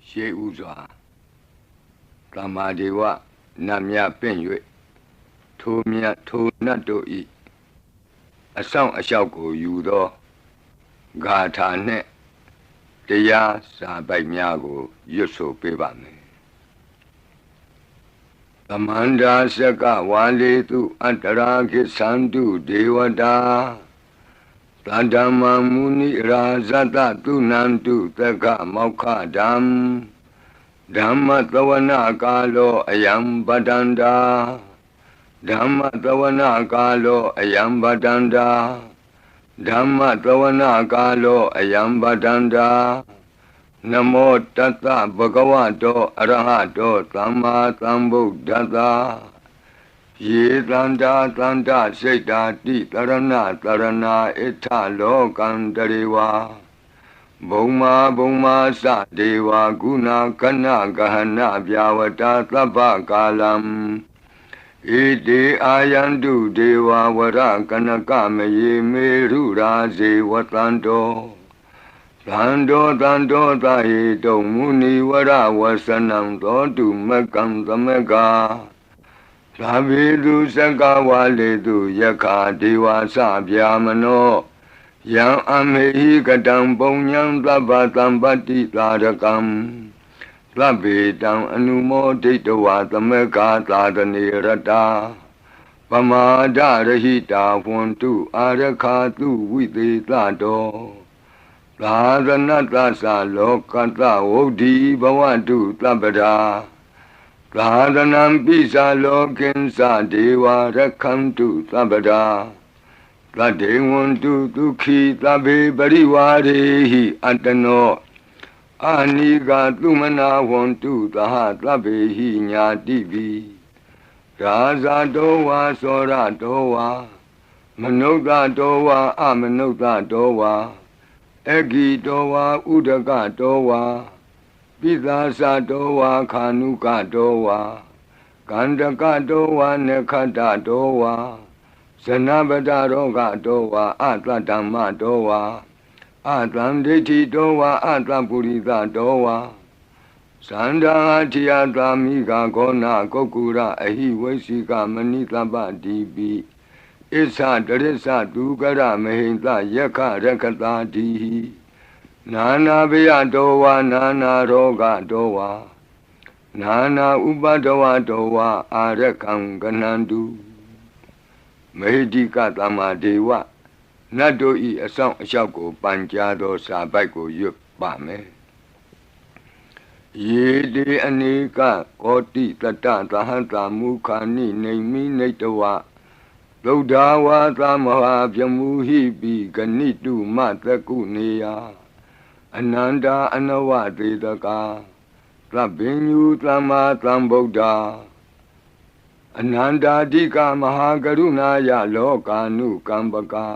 ရှေးဥစွာသမ္မာဒေဝနတ်မြတ်ပင့်၍ထိုမြတ်ထိုနတ်တို့ဤအဆောင်အလျှောက်ကိုယူသောဂါထာနှင့်တရားစာပိုက်များကိုရွတ်ဆိုပေးပါမယ်သမန္တာစကဝါလေတုအတ္တရာခိသန္တုဒေဝတာသတ္တမမုနိရာဇတတုနန္တုသက္ကမောက္ခဓမ္မဓမ္မသဝနာကာလောအယံပတန္တာဓမ္မသဝနာကာလောအယံပတန္တာဓမ္မသဝနာကာလောအယံပတန္တာနမောတတ္တဗဂဝတောအရဟတောသမ္မာသမ္ဗုဒ္ဓတ္တယေတန္တာတန္တစိတ်တာတိတရဏတရဏဣထလောကံတရေဝါဘုံမာသဒေဝဂုဏကဏဂဟဏဗျာဝတာသဗ္ဗကာလံဣတိအာယန္တုဒေဝဝရကနကမယေမေရုရာဇေဝတန္တောသန္တောသာဟိတုံမုနိဝရဝဆနံသောတုမကံသမကသာဘိတုစကဝါလေတုယက္ခာဒေဝသဗျာမနောယံအမေဟိကတံပုံညံသဗ္ဗသံပတ္တိသာရကံသဗ္ဗေတံအနုမောဒိတဝါသမကသာတနေရတာပမာဒရဟိတာဝန္တုအာရခာတုဝိသေသတောသာသနတ္တသလောကတ္တဝုဒ္ဓိဘဝတုသဗ္ဗရာသာသနံပိစာလောကိဉ္စဒေဝရက္ခန္တုသဗ္ဗရာသတ္တေဝန္တုဒုက္ခိသဗ္ဗေပရိဝါရေဟိအတ္တနောအာနိကသုမနာဝန္တုသဟသဗ္ဗေဟိညာတိပိရာဇတောဝါသောရတောဝါမနုဿတောဝါအမနုဿတောဝါအဂိတောဝါဥဒကတောဝါပိသာသတောဝါခာနုကတောဝါကန္တကတောဝါနခတ္တတောဝါဇနပတရောဂတောဝါအတ္တဓမ္မတောဝါအတ္တံဒိဋ္ဌိတောဝါအတ္တပုရိသတောဝါသန္တာထိယသာမိဂဂောနာကုက္ကုရအဟိဝိသိကမဏိသဗ္ဗတိပိဣသတရိစ္ဆဒုက္ကရမဟိံသယက္ခရက္ခတာတိနာနာဘယတောဝါနာနာရောဂတောဝါနာနာဥပဒဝတောဝါအာရခံကနန္တုမဟိတိကသမ္မာဒေဝနတ်တို့ဤအဆောင်အလျှောက်ကိုပန်ကြားသောစာပိုက်ကိုရွတ်ပါမယ်ယေတိအနေကကောတိတတ္တသဟံတာမုခာနိနေမိနေတဝသုဒ္ဓဝါသမဟာပြမူဟိပိဂဏိတုမတကုနေယအနန္တာအနဝသေတကာသဗ္ဗညုသမ္မာသမ္ဗုဒ္ဓအနန္တာဓိကမဟာကရုဏာယလောကာနုကမ္ပကာ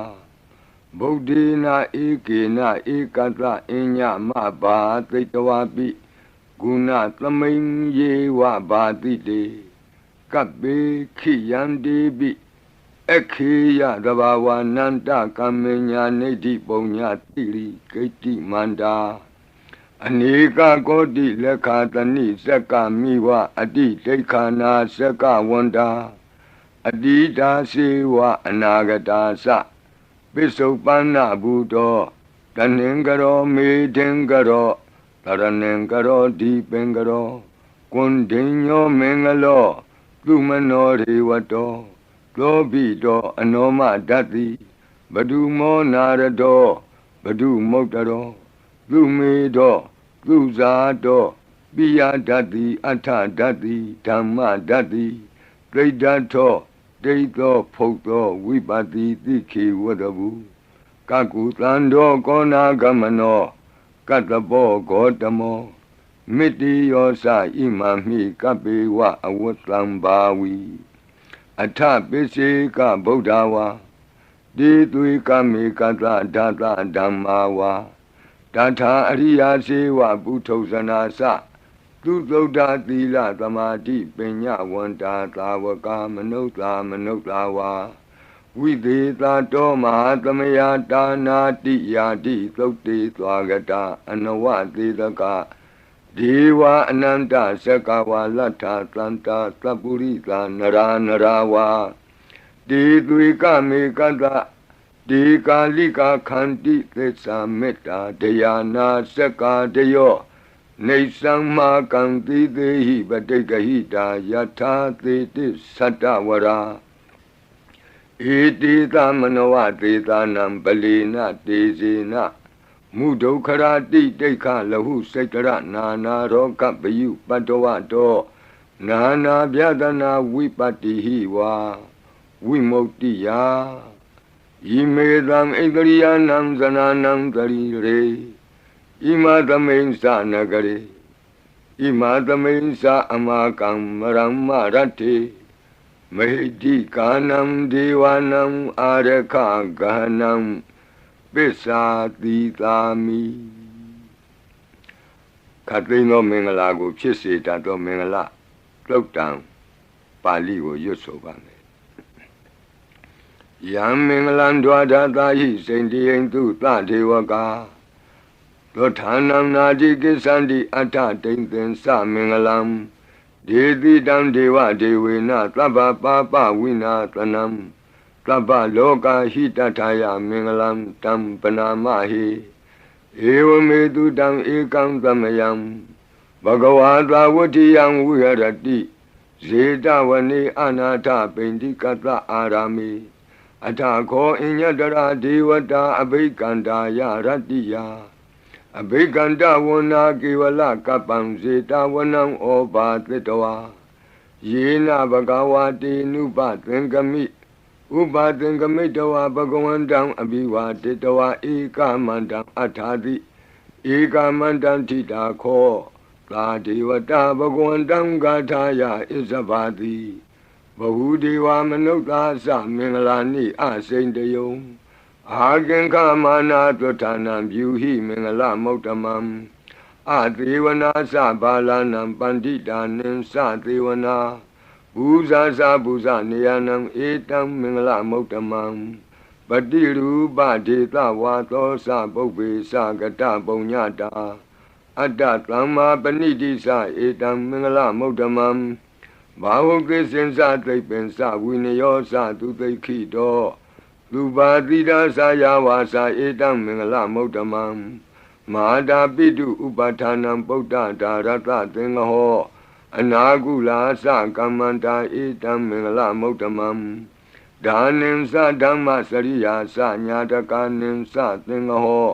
ဗုဒ္ဓေနဧကေနဧကတအညမဘာသိတဝပိဂုဏသမိန်ယေဝဘာတိတေကပ္ပေခိယံတေပိခေယသဘာဝနန္တကမ္မညာနေတိပုံညာတိရိဂိတိမန္တာအနေကကောတိလက်ခာတဏိစက္ကမိဝအတိဒိဋ္ဌာနာစက္ကဝန္တာအတိတာစေဝအနာဂတာသပိစုပန္နဘူတောတဏင်္ဂရောမေထင်္ဂရောတရဏင်္ဂရောဒီပင်္ဂရောကွန်ဒိညောမင်္ဂလောသူမနောရေဝတောသောဘိတောအနောမဓတ္တိဘဒုမောနာရတောဘဒုမုတ်တရောသူမေတောသူဇာတောပိယဓတ္တိအထဓတ္တိဓမ္မဓတ္တိဒိဋ္ဌထောဒိဋ္ဌောဖုတ်သောဝိပတိတိခေဝတ္တဗုကကုသန္တောကောနာဂမနောကတ္တဘောဂေါတမောမိတ္တိယောသဣမံမိကပ္ပေဝအဝတ္တံဘာဝီအထပိစေကဗုဒ္ဓဝါတိသွေကမေကတဓာတဓမ္မာဝါတထာအရိယာစေဝပုထုဇနာသသူသုဒ္ဓသီလသမာဓိပညာဝန္တာသာဝကမနုဿဝါဝိသေသတောမဟာသမယတာနာတိယာတိသုတ်တေသွားကတာအနဝသေတက ဒေဝအနန္တစကဝါလတ္ထသန္တာသပ္ပုရိသနရာနရာဝါဒေသွေကမေကတဒေကာလိကာခန္တိသစ္စာမေတ္တာဒယာနာစကာတယောနေသံမာကံတိသေဟိပတိကဟိတာယထာသေတိသတ္တဝရာဧတိသမနောဝသေသနံပလီနတေဇေနမုဒုခရာတိတိခလဟုစိတ်တရနာနာရောကပယုပတ္တဝတောနာနာဗျဒနာဝိပတ္တိဟိဝါဝိမု ക്തി ယာဣမေသံဣန္ဒရိယနံဇနာနံတရိရေဣမသမိန်သနဂရေဣမသမိန်သအမကံမရမ္မရတ္တိမေတိကာနံဒေဝနံအာရခဂဟနံပိစ္ဆာတိသာမိခတ်သိမ်းသောမင်္ဂလာကိုဖြစ်စေတတ်သောမင်္ဂလာသုတ်တံပါဠိကိုရွတ်ဆိုပါမယ်ယံမင်္ဂလံဒွါဒသာဟိစိန္တိယံသူသဒေဝကာသောဌာနံနာတိကိသန္တိအတ္ထတိန်သင်္စမင်္ဂလံဒေတိတံဒေဝဒေဝေနသဗ္ဗပါပဝိနာသနံသဗ္ဗလောကဟိတထာယမင်္ဂလံတံပနာမဟိဧဝမေတုတံဧကံသမယံဘဂဝါသာဝတ္တိယံဝိဟရတိဇေတဝနေအနာထပိန္တိကတအာရာမေအထခောအညတရာဒေဝတာအဘိကန္တာယရတ္တိယအဘိကန္တဝနာကေဝလကပ္ပံဇေတဝနံဩဘာသတ္တဝါယေနဘဂဝါတေနုပသင်္ကမိဥပါသင်္ကမိတဝါဘဂဝန္တံအဘိဝါတေတဝါဧကမန္တံအထာတိဧကမန္တံထိတာခောသာဒေဝတာဘဂဝန္တံဂါထာယဣဇဘာတိဘဟုဒေဝမနုဿာသမင်္ဂလာနိအစိန်တယုံအာကင်္ခမာနာသွဋ္ဌာနံပြုဟိမင်္ဂလမௌတမံအသေဝနာသဘာလနံပန္တိတာနိသသေဝနာဘူဇာသဘူဇနေယနံဧတံမင်္ဂလမௌတမံပတိရူပဒေသဝါသောသပုပ္ပေသကတပုံညတာအတ္တသမ္မာပဏိတိသဧတံမင်္ဂလမௌတမံဘာဝကိစင်္စသိပ္ပင်္စဝိနယောသသူသိခိတောလူပါတိဒါသာယဝါစာဧတံမင်္ဂလမௌတမံမဟာတာပိတုဥပဌာနံပုဒ္ဒဒါရတသင်္ဃဟောအနာကုလာသကမ္မန္တာဧတံမင်္ဂလမௌတမံဒါနိံသဓမ္မစရိယာသညာတကာနိံသသင်္ဃဟော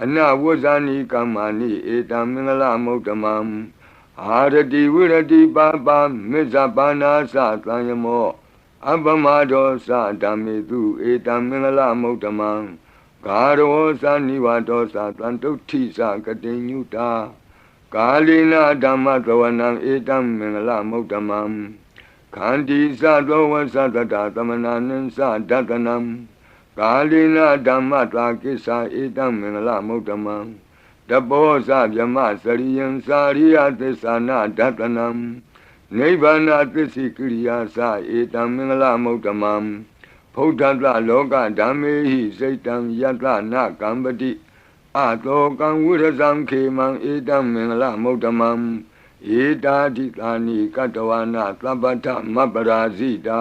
အနဝဇ္ဇာနိကမ္မာနိဧတံမင်္ဂလမௌတမံအာရတိဝိရတိပါပါမေဇပါနာသသံယမောအပမဒောသဓမ္မေတုဧတံမင်္ဂလမௌတမံဂါရောသနိဝါဒောသတံတုဋ္ဌိသကတိညုတာကာလိနာဓမ္မသဝနံဧတံမင်္ဂလမௌတမံခန္တီသသောဝသတတသမနာနိသဒတနံကာလိနာဓမ္မတာကိစ္ဆာဧတံမင်္ဂလမௌတမံတပောသဗြမစရိယံစာရိယသစ္ဆာနာဒတနံနိဗ္ဗာနသစ္စိကိရိယာသဧတံမင်္ဂလမௌတမံဗုဒ္ဓတလောကဓမ္မေဟိစိတ်တံယတနာကံပတိအတောကံဝိရဇံခေမံဧတံမင်္ဂလမௌတမံဧတာတိသာနိကတဝနာသဗ္ဗထမပ္ပရာဇိတာ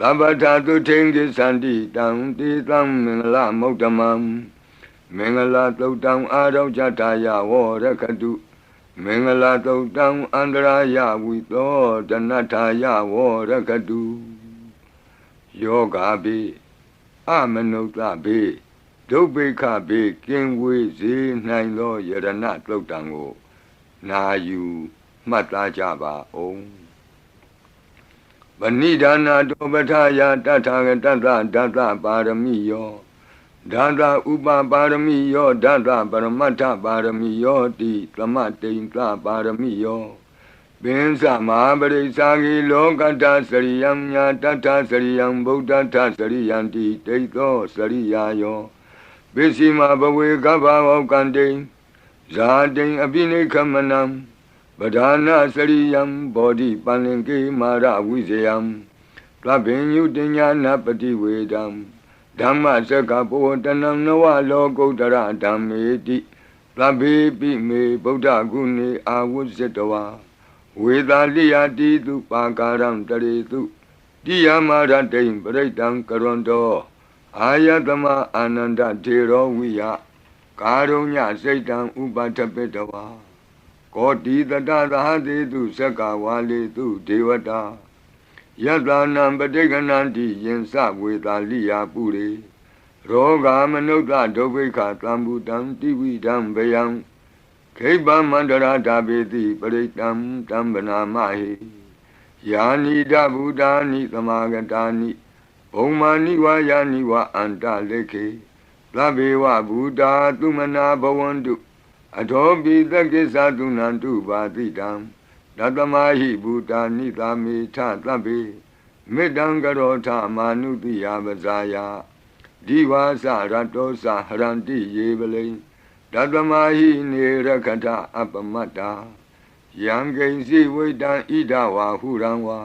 သဗ္ဗထသုထိန်ကိသန္တိတံတေတံမင်္ဂလမௌတမံမင်္ဂလာသုတ်တံအာရောဇတာယဝရခတုမင်္ဂလာသုတ်တံအန္တရာယဝိသောတနထာယဝရခတုယောဂါပိအမနုဿပိဒုဗ္ဗေခပိကင်ဝေစေနိုင်သောယရဏသုတ်တံကိုနာယူမှတ်သားကြပါအောင်ဗဏိဒါနာတောပဋ္ဌာယတထာဂတသဒသပါရမိယောဒါသဥပပါရမိယောဒါသပရမတ္ထပါရမိယောတိသမတိန်သပါရမိယောပင်စမဟာပရိစ္ဆာဂီလောကတ္တစရိယံညာတတ္ထစရိယံဗုဒ္ဓတ္ထစရိယံတိဒိဋ္ဌောစရိယာယောပစ္စည်းမဘဝေကဗ္ဗဝကံတိဇာတိအပိနိခမနံပဓာနာစရိယံဘောဓိပန္လင်ကေမာရဝိဇယံသဗ္ဗညုတညာနာပတိဝေဒံဓမ္မစကဘောတနံနဝလောကုတ္တရဓမ္မေတိ သဗ္ဗေပိမေဗုဒ္ဓဂုဏေအာဝုဇ္ဇတဝါဝေသာလိယတိတုပါကာရံတရေတုတိယမရတိံပရိတံကရွန်တောအာယတမအာနန္ဒထေရောဝိယကာရုညစိတ်တံဥပထပိတဝါကောတိတတသဟတိတုသက္ကဝါလေတုဒေဝတာယတနံပဋိက္ခဏန္တိယင်စဝေသာလိယပုရိရောဂာမနုဿဒုဗ္ဗိခသံဘူတံတိဝိဒံဗယံခိဗ္ဗမန္တရာဓာပေတိပရိတံတံဗနာမဟိယာနိဒဗုဒ္ဓာနိသမာဂတာနိဘုံမာနိဝါယာနိဝါအန္တလေခေသဗ္ဗေဝဗုဒ္ဓသုမနာဘဝန္တုအထောပိသကိစ္ဆသုနန္တုပါတိတံတတမဟိဗုဒ္ဓာနိသာမေထသဗ္ဗေမေတ္တံကရောထမာနုတိယပဇာယဒီဝါစရတောစဟရန္တိယေပလိတတမဟိနေရခထအပမတ္တာယံဂိဉ္စီဝိတံဣဒဝါဟုရံဝါ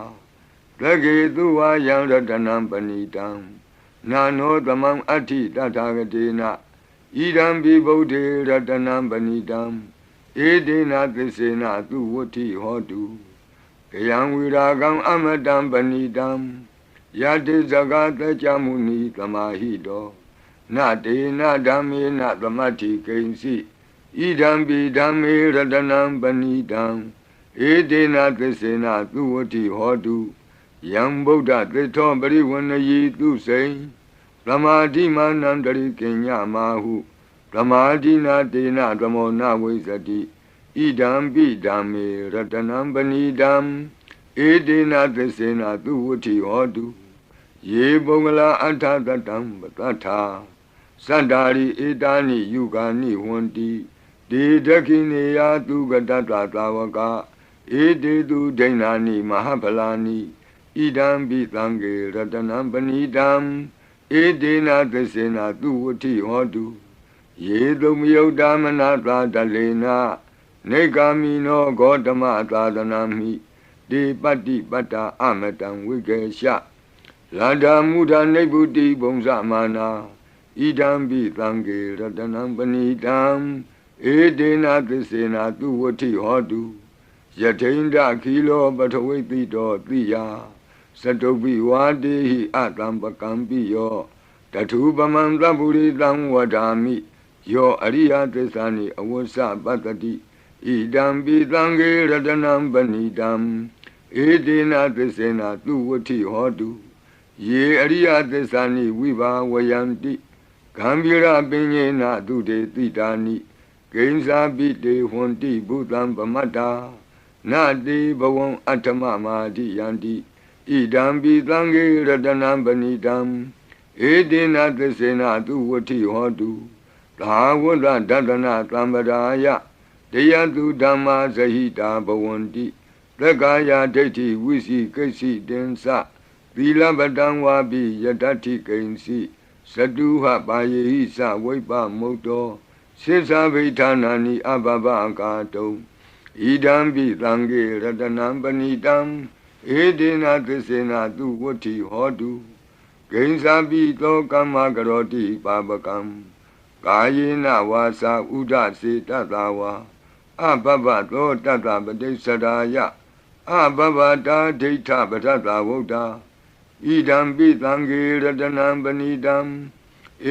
သကေတုဝါယံရတနံပဏိတံနာနောသမံအဋ္ဌိတထာဂတေနဣဒံပိဗုဒ္ဓေရတနံပဏိတံဧဒေနသစ္စေနသူဝဋ္ဌိဟောတုကယံဝိရာဂံအမတံပဏိတံယတိဇဂတကြမုနိသမာဟိတောနတေနဓမ္မေနသမတ္ထိကိဉ္စီဣဒံပိဓမ္မေရတနံပဏိတံဧဒေနသစ္စေနသူဝဋ္ဌိဟောတုယံဗုဒ္ဓသစ္ထောပရိဝဏယီသူစိံသမာဓိမာနံတရိကိညမာဟုသမာဓိနာတေနသမောနဝိဇ္ဇတိဣဒံပိဓမ္မေရတနံပဏိတံဧဒေနသစ္စေနသူဝဋ္ဌိဟောတုယေပုဂ္ဂလာအထသတံပတ္ထာသန္တာရိဧတာနိယုဂာနိဝန္တိဒေဒခိနေယသူကတတသာဝကဧတေတုဒိဏာနိမဟာဖလာနိဣဒံပိသံဃေရတနံပဏိတံဧဒေနသစ္စေနသူဝဋ္ဌိဟောတုယေတုမယုတ်တမနာသာတလေနနေဂာမိနောဂေါတမသာသနာမိဒေပတ္တိပတ္တာအမတံဝိကေရှလာဒာမုဒာနိဗ္ဗုတိဘုံဇမာနာဣဒံပိသံဃေရတနံပဏိတံဧဒေနသစ္စေနသူဝဋ္ဌိဟောတုယထိန္ဒခိလောပထဝိတိတောတိယသတုပိဝါတေဟိအတံပကံပိယောတထုပမံသဗ္ဗုရိတံဝဒာမိယောအရိယသစ္စာနိအဝစ္စပတ္တိဣဒံပိသံဃေရတနံပဏိတံဧဒေနသစ္စေနသူဝဋ္ဌိဟောတုယေအရိယသစ္စာနိဝိဘာဝယန္တိဂံဗီရပညေနသူတေတိတာနိဂိဉ္စာပိတေဟွန်တိဘုသံပမတ္တာနတေဘဝံအဋ္ဌမမာတိယန္တိဣဒံပိသံဃေရတနံပဏိတံဧဒေနသစ္စေနသူဝဋ္ဌိဟောတုသာဝတ္တဒတနာသံဗရာယတယတုဓမ္မာဇဟိတာဘဝန္တိသက္ကာယဒိဋ္ဌိဝိစီကိစ္စိတင်္စသီလပတံဝါပိယတ္ထိကိဉ္စီသတုဟပါယေဟိသဝိပ္ပမုတ်တောစိစ္ဆဗိဌာနာနိအဘဘကာတုံဣဒံပိသံဃေရတနံပဏိတံဧဒေနသစ္စေနသူဝဋ္ဌိဟောတုဂိဉ္စာပိသောကမ္မကရောတိပါပကံကာယေနဝါစာဥဒစေတတဝါအဘဘသောတတပတိစ္ဆရာယအဘဘတာဒိဋ္ဌပထတဝုဒ္ဓဣဒံပိသံဃေရတနံပဏိတံ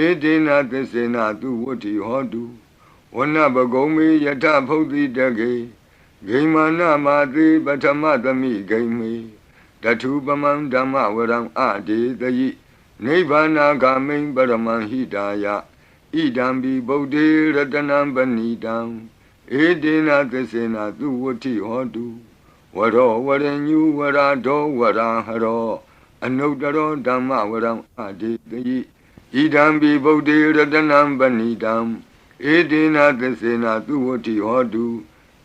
ဧဒေနသစ္စေနသူဝဋ္ဌိဟောတုဝနပဂုံမေယထဖုတ်တိတကေဂိမာနမာတိပထမသမိဂိမေတထုပမံဓမ္မဝရံအဒေတယိနိဗ္ဗာနာဂမိံပရမံဟိတာယဣဒံပိဗုဒ္ဓေရတနံပဏိတံဧဒေနသစ္စေနသူဝဋ္ဌိဟောတုဝရောဝရညုဝရာဒောဝရာဟရောအနုတ္တရောဓမ္မဝရံအဒေတယိဣဒံပိဗုဒ္ဓေရတနံပဏိတံဧဒေနသစ္စေနသူဝဋ္ဌိဟောတု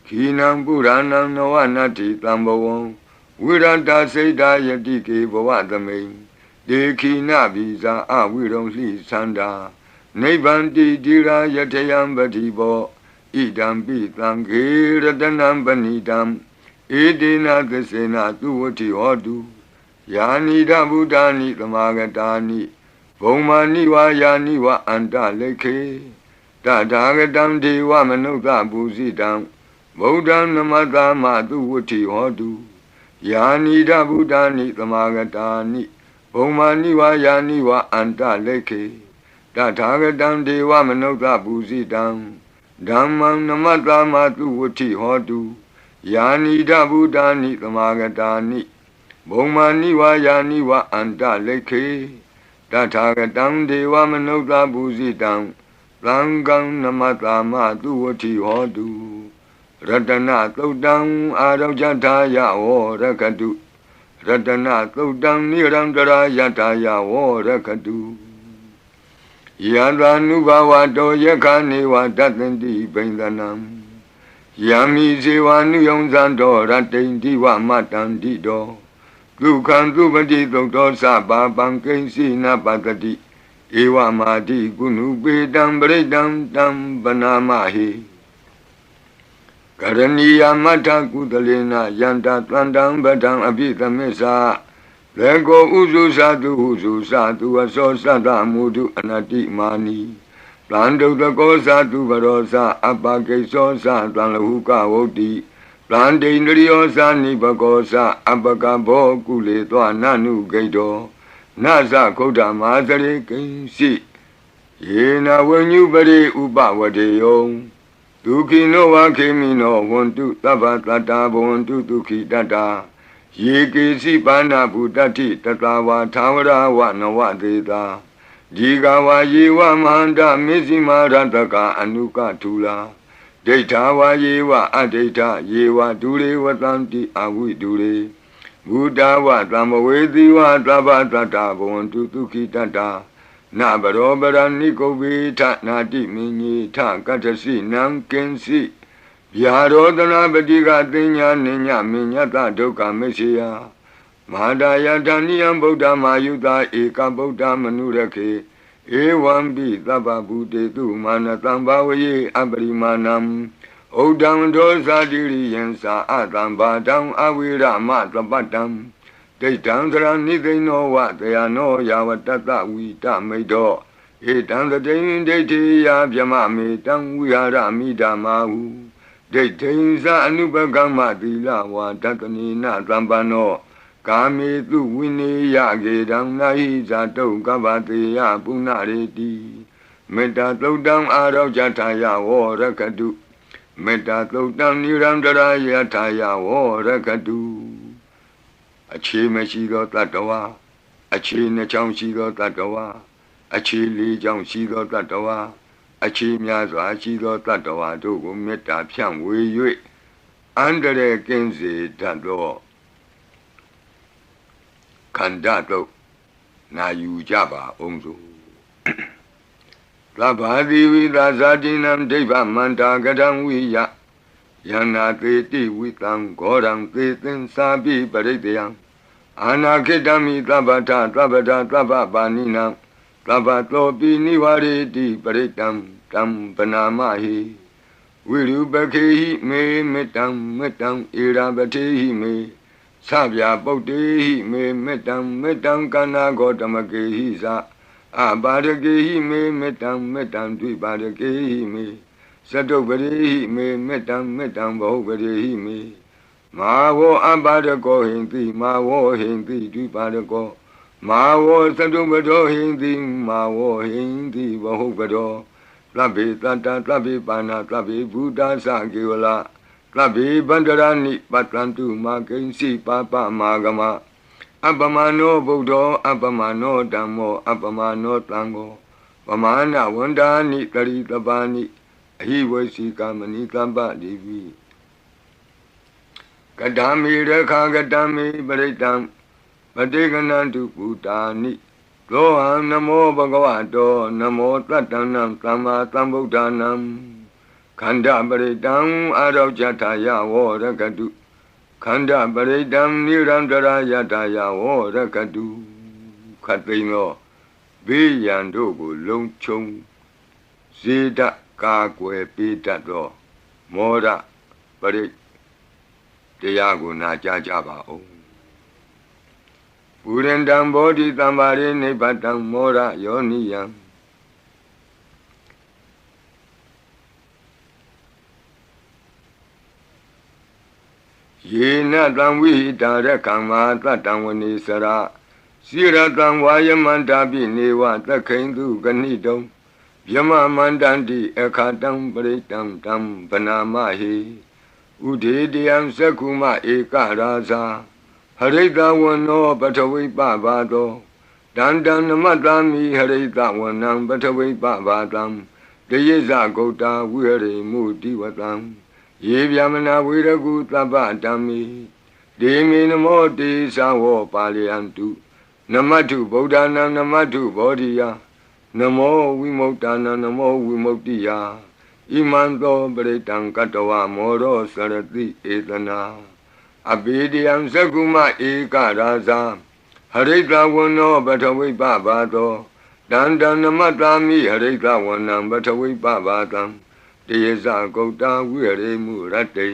ခိနံပုရဏံနဝနတ္ထိတံဘဝံဝိရတစိတ်တာယတိကေဘဝသမိန်ဒေခိနဘိဇာအဝိရုံလှိသန္တာနိဗ္ဗန္တိတိရာယထယံပတိဘောဣဒံပိသံဃေရတနံပဏိတံဧဒေနသစ္စေနသူဝဋ္ဌိဟောတုယာနိဒဗုဒ္ဓာနိသမာဂတာနိဘုံမာနိဝါယာနိဝအန္တလေခေတ Tatagatam Deva Manuka Busidam Bodham Namatama Tu Vuti Hodu Yanida Buddhani Tamagatani Bomani wa Yani wa Anta Leke Tatagatam Deva Manuka Busidam Dhammam Namatama Tu Vuti Hodu Yanida Buddhani Tamagatani Bomani wa Yani wa Anta Leke Tatagatam Deva Manuka Busidam Langam Namatama Duwati Hodu Ratana Todang Arajataya O Rakadu Ratana Todang Nirandara Yataya O Rakadu Yadanubawa Do Yakani wa Datandi Bendanam Yami Zewanu Yonzando Ratendi wa Matandi Do Dukan Dubadi Doktor Saba Bankensi Napatati Ewa Madi Gunu Bedam Bredam Dam Banamahi Karaniya Mata Kudalena Yanta Tlandam Badam Abita Mesa Lego Uzu Sadu Aso Sada Mudu Anati Mani Plando the Gosa to Barosa Abake Sosa Tlanhuka Odi Plande Nriosa Nibagosa Abakabo Kule Nanu Gaido Nasa Koda Mazare Kinsi Yena when you bade Uba Wadeyo Duki no Wakimino want to Tabatata want to Duki Dada Yiki Sipana Budati Tatawa Tawara Wanawatita Jigawa Yewa Manda Mizima Rataka Anuka Tula Data wa Yewa Adeta Yewa Dure Watanti Awi Dure Buddha wa Tamawedi wa Tabatata Bontu Tuki Tata Nabarobara Nikobita Nati Mini Ta Katasi Nam Kensi Yarodana Badiga Dinya Ninya Minyata Doka Mesia Madaya Daniam Buddha Mayuda Eka Buddha Manurake Ewambi Taba Bude Tu Manatambawe Abrimanam Odam Dosa Diriyensa Atamba Dam Awira Matabatam They Tanzara they know what they are no Yawatata Wita Medo Etan the day they tea Yamami Tam Wiara Midamahu They Tanza Anubagama Dila wa Tatanina Tambano Kami Tu Winnie Yagedam Nahiza To Gavatia Punareti Meta Todam Aro Jataya or Rakadu Meta Todam Nirandara Yataya or Rakadu Achi Meshido Tatawa Achi Nacham Shido Tatawa Achi Li Jam Shido Tatawa Achi Miazo Achido Tatawa To Meta Pian Wei Under Kenzi Tado Kandato Na Yujaba Onzo Labadi Vidazadinam Deva Manta Gadam Wiya Yana Teti Witam Goram Tetin Sabi Baredeam Anaketami Tabata Baninam Tabato Biniwari Di Baretam Tam Panamahi Wiru Bakehi Me Metam Irabatehi Me Sabya Botehi Me Metam Kana Gotamakehi Sa Abadakehi Me Metam Dvibadakehi Me Sato Barehi Me Metam Bahu Barehi Me Mawo Abadako Hindi Mawo Hindi Dvibadako Mawo Sato Bado Hindi Mawo Hindi Bahu Bado Tlabi Tata Tlabi Pana Tlabi Buddha Sakiwala Tlabi Bandarani Patlantu Makensi Papa Magama Abamano Buddha Abamano Dhammo Abamano Tango Pamana Wandani Taritabani He was Sikamani Tamba Devi Kadami Rekha Kadami Baritam Padeganantu Putani Loham Namo Bhagavato Namo Tatanam Tama Tambudanam Kanda Baritam Arajataya Rakadu Kanda Baritam Nirandara Yataya Rakadu Katino Biyandogo Longchong Zida Kakwe Pitato Mora Barit Tiago Najajaba O Urendam Bodhi Tambari Nebatam Mora Yoniyam ယေနတံဝိဟိတာရကံမာတတံဝနေစရာစိရတံဝါယမန္တာပိနေဝသခိန်တုကဏိတုံဗျမမန္တန္တိအခါတံပရိတံတံဗနာမဟိဥဒေတယံသက္ခုမဧကရာဇာဟရိတဝနောပထဝိပဘာသောတန္တံနမတ္တာမိဟရိတဝနံပထဝိပဘာတံတယေဇဂௌတာဝိဟရိမုတိဝတံယေဗျမနာဝေရကုသဗ္ဗတံမိဒေမေနမောတေသဝောပါလယန္တုနမတ္ထုဗုဒ္ဓနာနမတ္ထုဘောဓိယနမောဝိမု ക്ത နာနမောဝိမု ക്തി ယဣမံသောပရိတံကတဝမောရောစရတိဧတနာအဘေဒယံသက္ကုမဧကရာဇာဟရိတဝနောပထဝိပဘာသောတန္တံနမတ္တာမိဟရိတဝနံပထဝိပဘာတံတယေဇဂௌတာဝိဟရိမုရတ္တိ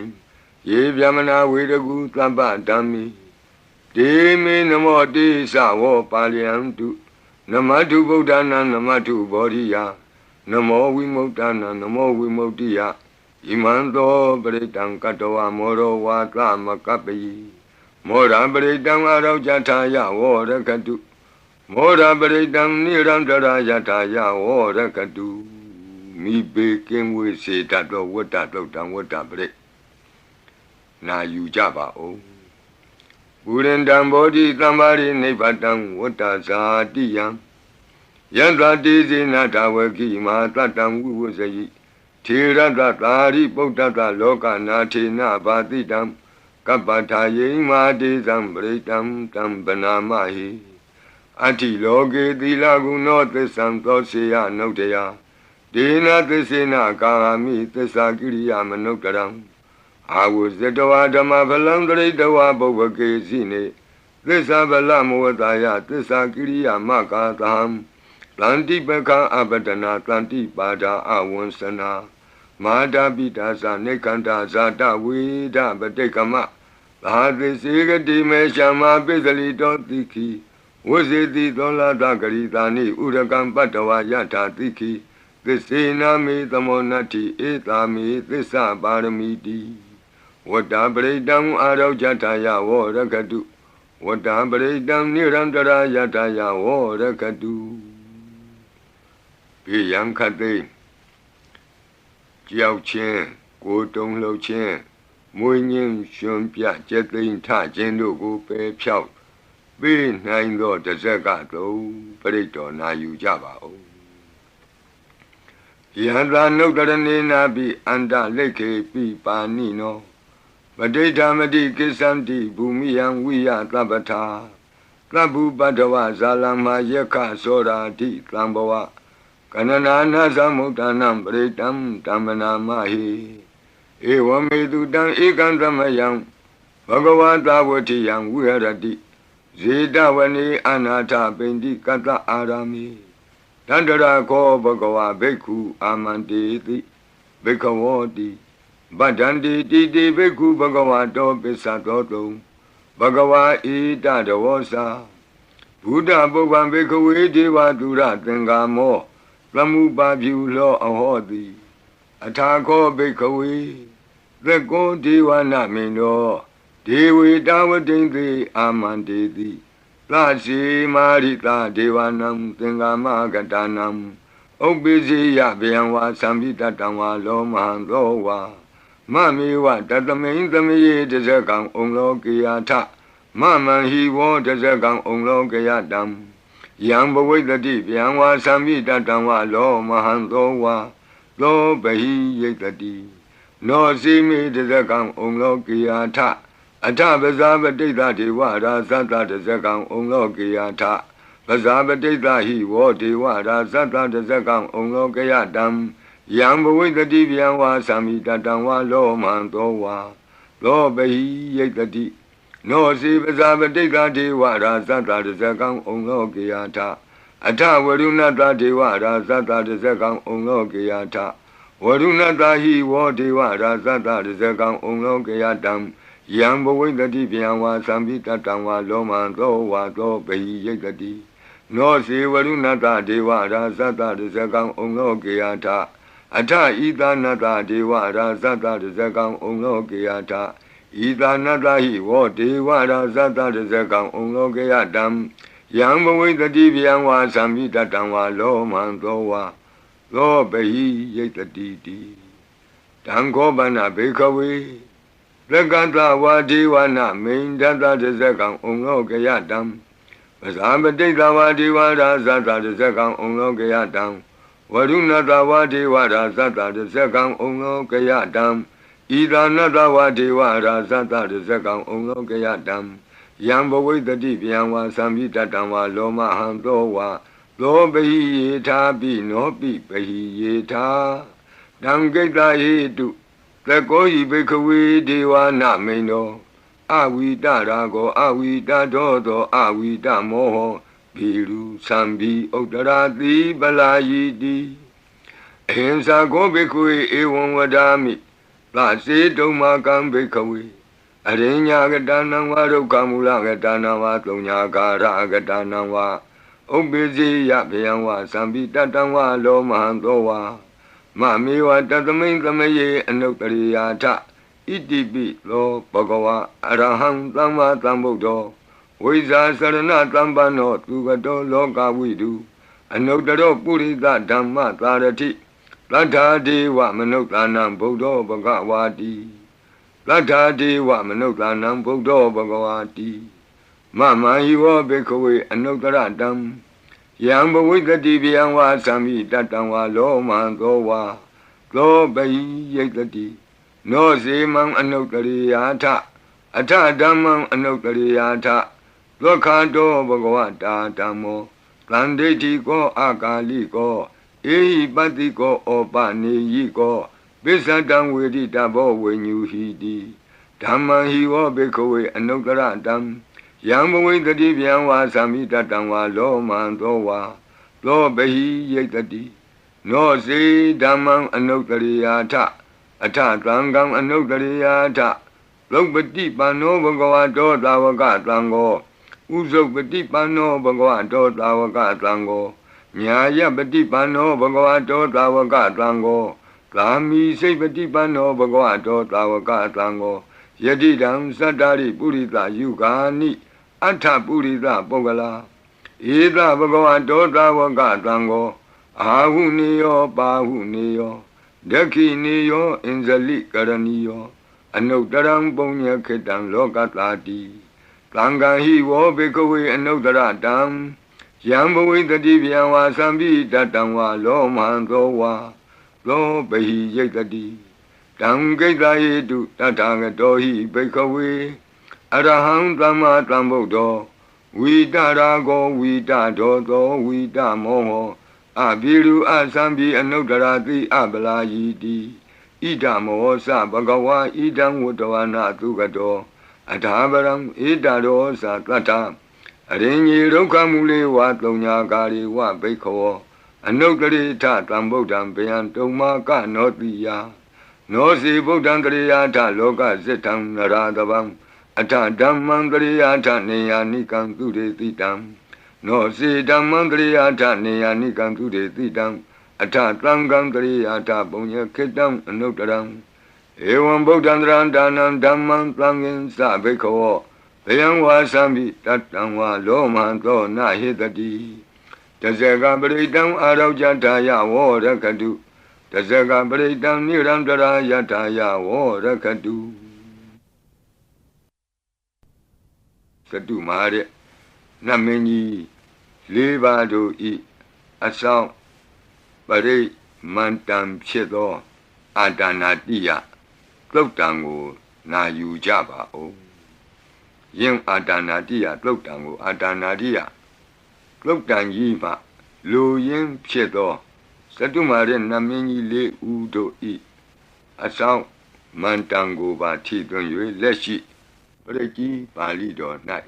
ယေဗျမနာဝေရကုသဗ္ဗဓမ္မိဒေမေနမောတိသဝောပါလယန္တုနမတ္ထုဗုဒ္ဓနာနမတ္ထုဘောဓိယနမောဝိမု ക്ത နာနမောဝိမု ക്തി ယဣမံသောပရိတံကတဝမောရောဝါသမကပ္ပိမောရပရိတံအရောကြထာယဝောရကတုမောရပရိတံနိရန္တရာယထာယဝောရကတုမိဘေကင်းဝေစေတတ်သောဝတ္တတုတ်တံဝတ္တပရိနာယူကြပါဦးပုရိန္တံဘောဓိသမ္မာရိနိဗ္ဗတံဝတ္တဇာတိယံယန္တာတိစေနတဝကိမာတတံဝိဝဇယိထေရတသာရိပုတ္တတလောကနာထေနဘာတိတံကပ္ပထာယိမာတိသံပရိတံတံဗနာမဟိအတ္တိလောကေသီလဂုဏောသစ္ဆံသောစေယနုတ္တယဒေနသစ္စေနကာမိသစ္စာကိရိယာမနုဿရံအာဝဇတဝါဓမ္မဖလံတရိတဝါပုဗ္ဗကေစီနေသစ္စာဗလမောတာယသစ္စာကိရိယာမကာသံတန္တိပကံအပတနာတန္တိပါဒာအဝံစနာမာတာပိတာသနေကန္တာဇာတဝေဒပတိကမသာသိစေကတိမေရှမပိစလိတောတိခိဝဇေတိသောလာတဂရိတာနိဥရကံပတ္တဝါယထာတိခိသစ္စေနာမေသမောနတ္တိဧတာမေသစ္စာပါရမီတိဝတ္တပရိတံအာရောကြထာယဝောရကတုဝတ္တပရိတံနိရန္တရာယထာယဝောရကတုဘေယံခတ်သိကြောက်ခြင်းကိုယ်တုံလှုပ်ခြင်းမွေးငင်းရှင်ပြကျက်သိမ်းထခြင်းတို့ကိုပယ်ဖြောက်ပေးနိုင်သောတဇက်ကတုံပရိတော်နာယူကြပါဦးယန္တာနုတ္တရနေနာပိအန္တလိခေပိပါဏိနောပဋိဌာမတိကိစ္ဆန္တိဘူမိယံဝိယသဗ္ဗထာသဗ္ဗုပတ္တဝဇာလမယက္ခသောရာတိသံဘဝကနနာနာသမုဒ္ဒနာပရိတံတမ္မနာမဟိဧဝမေတုတံဧကံသမယံဘဂဝတာဝတိယံဝိဟရတိဇေတဝနေအနာထပိန္တိကတ္တအာရမိတန္တရာခောဘဂဝဘိက္ခုအာမန္တေတိဘိက္ခဝောတိဗဒ္ဒန္တိတိတိဘိက္ခုဘဂဝတောပစ္စသောတုံဘဂဝါဣတတဝောစာဘုဒ္ဓပုဗ္ဗံဘိက္ခဝေဒေဝတုရသင်္ကာမောသမုပါပြုလောအဟောတိအထာခောဘိက္ခဝေသက္ကောဒေဝနာမိန်သောဒေဝေတဝတိံသေအာမန္တေတိသစီမာရိတာဒေဝနံသင်္ကာမကတနံဥပ္ပိစီယဗျံဝါသံပိတတံဝါလောမဟံသောဝါမမေဝတတမိန်သမေယတဇကံဩလောကေယထမမံဟိဝောတဇကံဩလောကေယတံယံဘဝိတတိဗျံဝါသံပိတတံဝါလောမဟံသောဝါသောဘဟိယိတတိနောစီမေတဇကံဩလောကေယထအထပဇာပတိတ္တဒေဝရာဇတတဇကံဩလောကေယထပဇာပတိတ္တဟိဝောဒေဝရာဇတတဇကံဩလောကေယတံယံဘဝိတတိဗျံဝါသံမိတတံဝါလောမံသောဝါသောဘဟိယိတတိနောစီပဇာပတိတ္တဒေဝရာဇတတဇကံဩလောကေယထအထဝရုဏတဒေဝရာဇတတဇကံဩလောကေယထဝရုဏတဟိဝောဒေဝရာဇတတဇကံဩလောကေယတံယံဘဝိတတိဗျံဝါသံပိတတံဝါလောမံသောဝါသောဘဟိယိတတိနောစေဝရုဏတဒေဝရာဇတတဇကံဩလောကေယထအထဣသနတဒေဝရာဇတတဇကံဩလောကေယထဣ ဤသာနတဟိဝောဒေဝရာဇတတဇကံဩလောကေယတံယံဘဝိတတိဗျံဝါသံမိတတံဝါလောမံသောဝါသောပဟိယိတတိတိတံခောပနဘေခဝေသက္ကတဝါဒေဝနာမိန်တတတဇကံဩလောကေယတံပဇာပတိတဝါဒေဝရာဇတတဇကံဩလောကေယတံဝရုဏတဝါဒေဝရာဇတတဇကံဩလောကေယတံဤသာနတဝါဒေဝရာဇတတဇကံဩလောကေယတံယံဘဝိတတိဗျံဝါသံမိတတံဝါလောမဟံသောဝါသောပဟိယေထာပိနောပိပဟိယေထာတံကိတ္တဟိတုသကောဤဘိခဝေဒေဝနာမိန်တော်အဝိတရာကောအဝိတဒောသောအဝိတမောဟဘီရုသံဘီဥတ္တရာတိပလာယိတိအဟိံစာကောဘိခဝေဧဝံဝဒာမိသစေတုံမာကံဘိခဝေအရိညာကတနံဝါဒုက္ခမူလကတနံဝါသုံးညာကာရကတနံဝါဥပ္ပိစေယဗျံဝါသံပိတတံဝါလောမဟံသောဝါမမေဝတသမိန်သမယေအနုတ္တရိယာထဣတိပိသောဘဂဝါအရဟံသမ္မာသမ္ဗုဒ္ဓောဝိဇာစရဏသမ္ပန္နောသူကတောလောကဝိတုအနုတ္တရောပုရိသဓမ္မသာရတိသတ္ထာဒေဝမနုဿာနံဗုဒ္ဓောဘဂဝါတိသတ္ထာဒေဝမနုဿာနံဗုဒ္ဓောဘဂဝါတိမမဟိဝောဘေခဝေအနုတ္တရတံယံဘဝိတတိဗျံဝါသံမိတတံဝါလောမံသောဝါသောပဟိယိတတိနောစေမံအနုတ္တရိယာထအထဓမ္မံအနုတ္တရိယာထသောခန္တောဘဂဝတာဓမ္မောသန္တိတိကောအာကာလိကောဧဟိပတ္တိကောဩပနေယိကောပိစ္ဆတံဝေရိတဘောဝိညူဟိတိဓမ္မံဟိဝောဘေခဝေအနုတ္တရတံယံဘဝိတတိဗျံဝါသံမိတတံဝါလောမံသောဝါသောပဟိယိတတိနောစေဓမ္မံအနုတ္တရိယာထအထသံဃံအနုတ္တရိယာထလောပတိပန္နောဘဂဝတောသာဝကသံဃောဥဇုပတိပန္နောဘဂဝတောသာဝကသံဃောညာယပတိပန္နောဘဂဝတောသာဝကသံဃောကာမိစိတ်ပတိပန္နောဘဂဝတောသာဝကသံဃောယတိတံသတ္တာရိပုရိသယုဂာနိအထပုရိသပုဂ္ဂလာဧသဘဂဝတောသာဝကသံဃောအာဟုနေယောပါဟုနေယောဒက္ခိနေယောအင်ဇလိကရဏီယောအနုတ္တရံပုညခေတံလောကတာတိသံဃာဟိဝောဘေကဝေအနုတ္တရတံယံဘဝိတတိဗျံဝါသံပိတတံဝါလောမံသောဝါသောပဟိယိတတိတံကိတ္တဟိတုတထာဂတောဟိဘေကဝေအရဟံသမ္မာသမ္ဗုဒ္ဓောဝိတရာကောဝိတဒောသောဝိတမောဟောအဘိရုအသံပိအနုတ္တရာတိအပလာယိတိဣဒမောသဘဂဝါဣဒံဝတ္တဝနာသုကတောအထာပရံဣဒရောသတတ္ထအရိညေဒုက္ခမူလေဝသုံးညာကာရိဝဘိက္ခောအနုတ္တရိထသံဗုဒ္ဓံဗျံတုံမာကနောတိယနောစီဗုဒ္ဓံတရိယာထလောကဇိတံနရာတဗံအထဓမ္မံတရိယာထနေယာနိကံသူရေတိတံနောစီဓမ္မံတရိယာထနေယာနိကံသူရေတိတံအထသံဃံတရိယာထပုညခေတံအနုတ္တရံဧဝံဗုဒ္ဓံတရံဒါနံဓမ္မံသံဃင်္စဘိက္ခောဗျံဝါသံမိတတံဝါလောမံသောနဟိတတိတဇဂပရိတံအာရောဇတာယဝောရခတုတဇဂပရိတံနိရံတရာယတာယဝောရခတုသတုမာတဲ့နမင်းကြီးလေးပါးတို့ဤအဆောင်ပရိမန္တံဖြစ်သောအာဒါနာတိယသုတ်တံကိုနာယူကြပါဦးယင်းအာဒါနာတိယသုတ်တံကိုအာဒါနာတိယသုတ်တံကြီးမှလူရင်းဖြစ်သောသတုမာတဲ့နမင်းကြီးလေးဦးတို့ဤအဆောင်မန္တံကိုပါထိသွင်း၍လက်ရှိပရိကြီးပါဠိတော်၌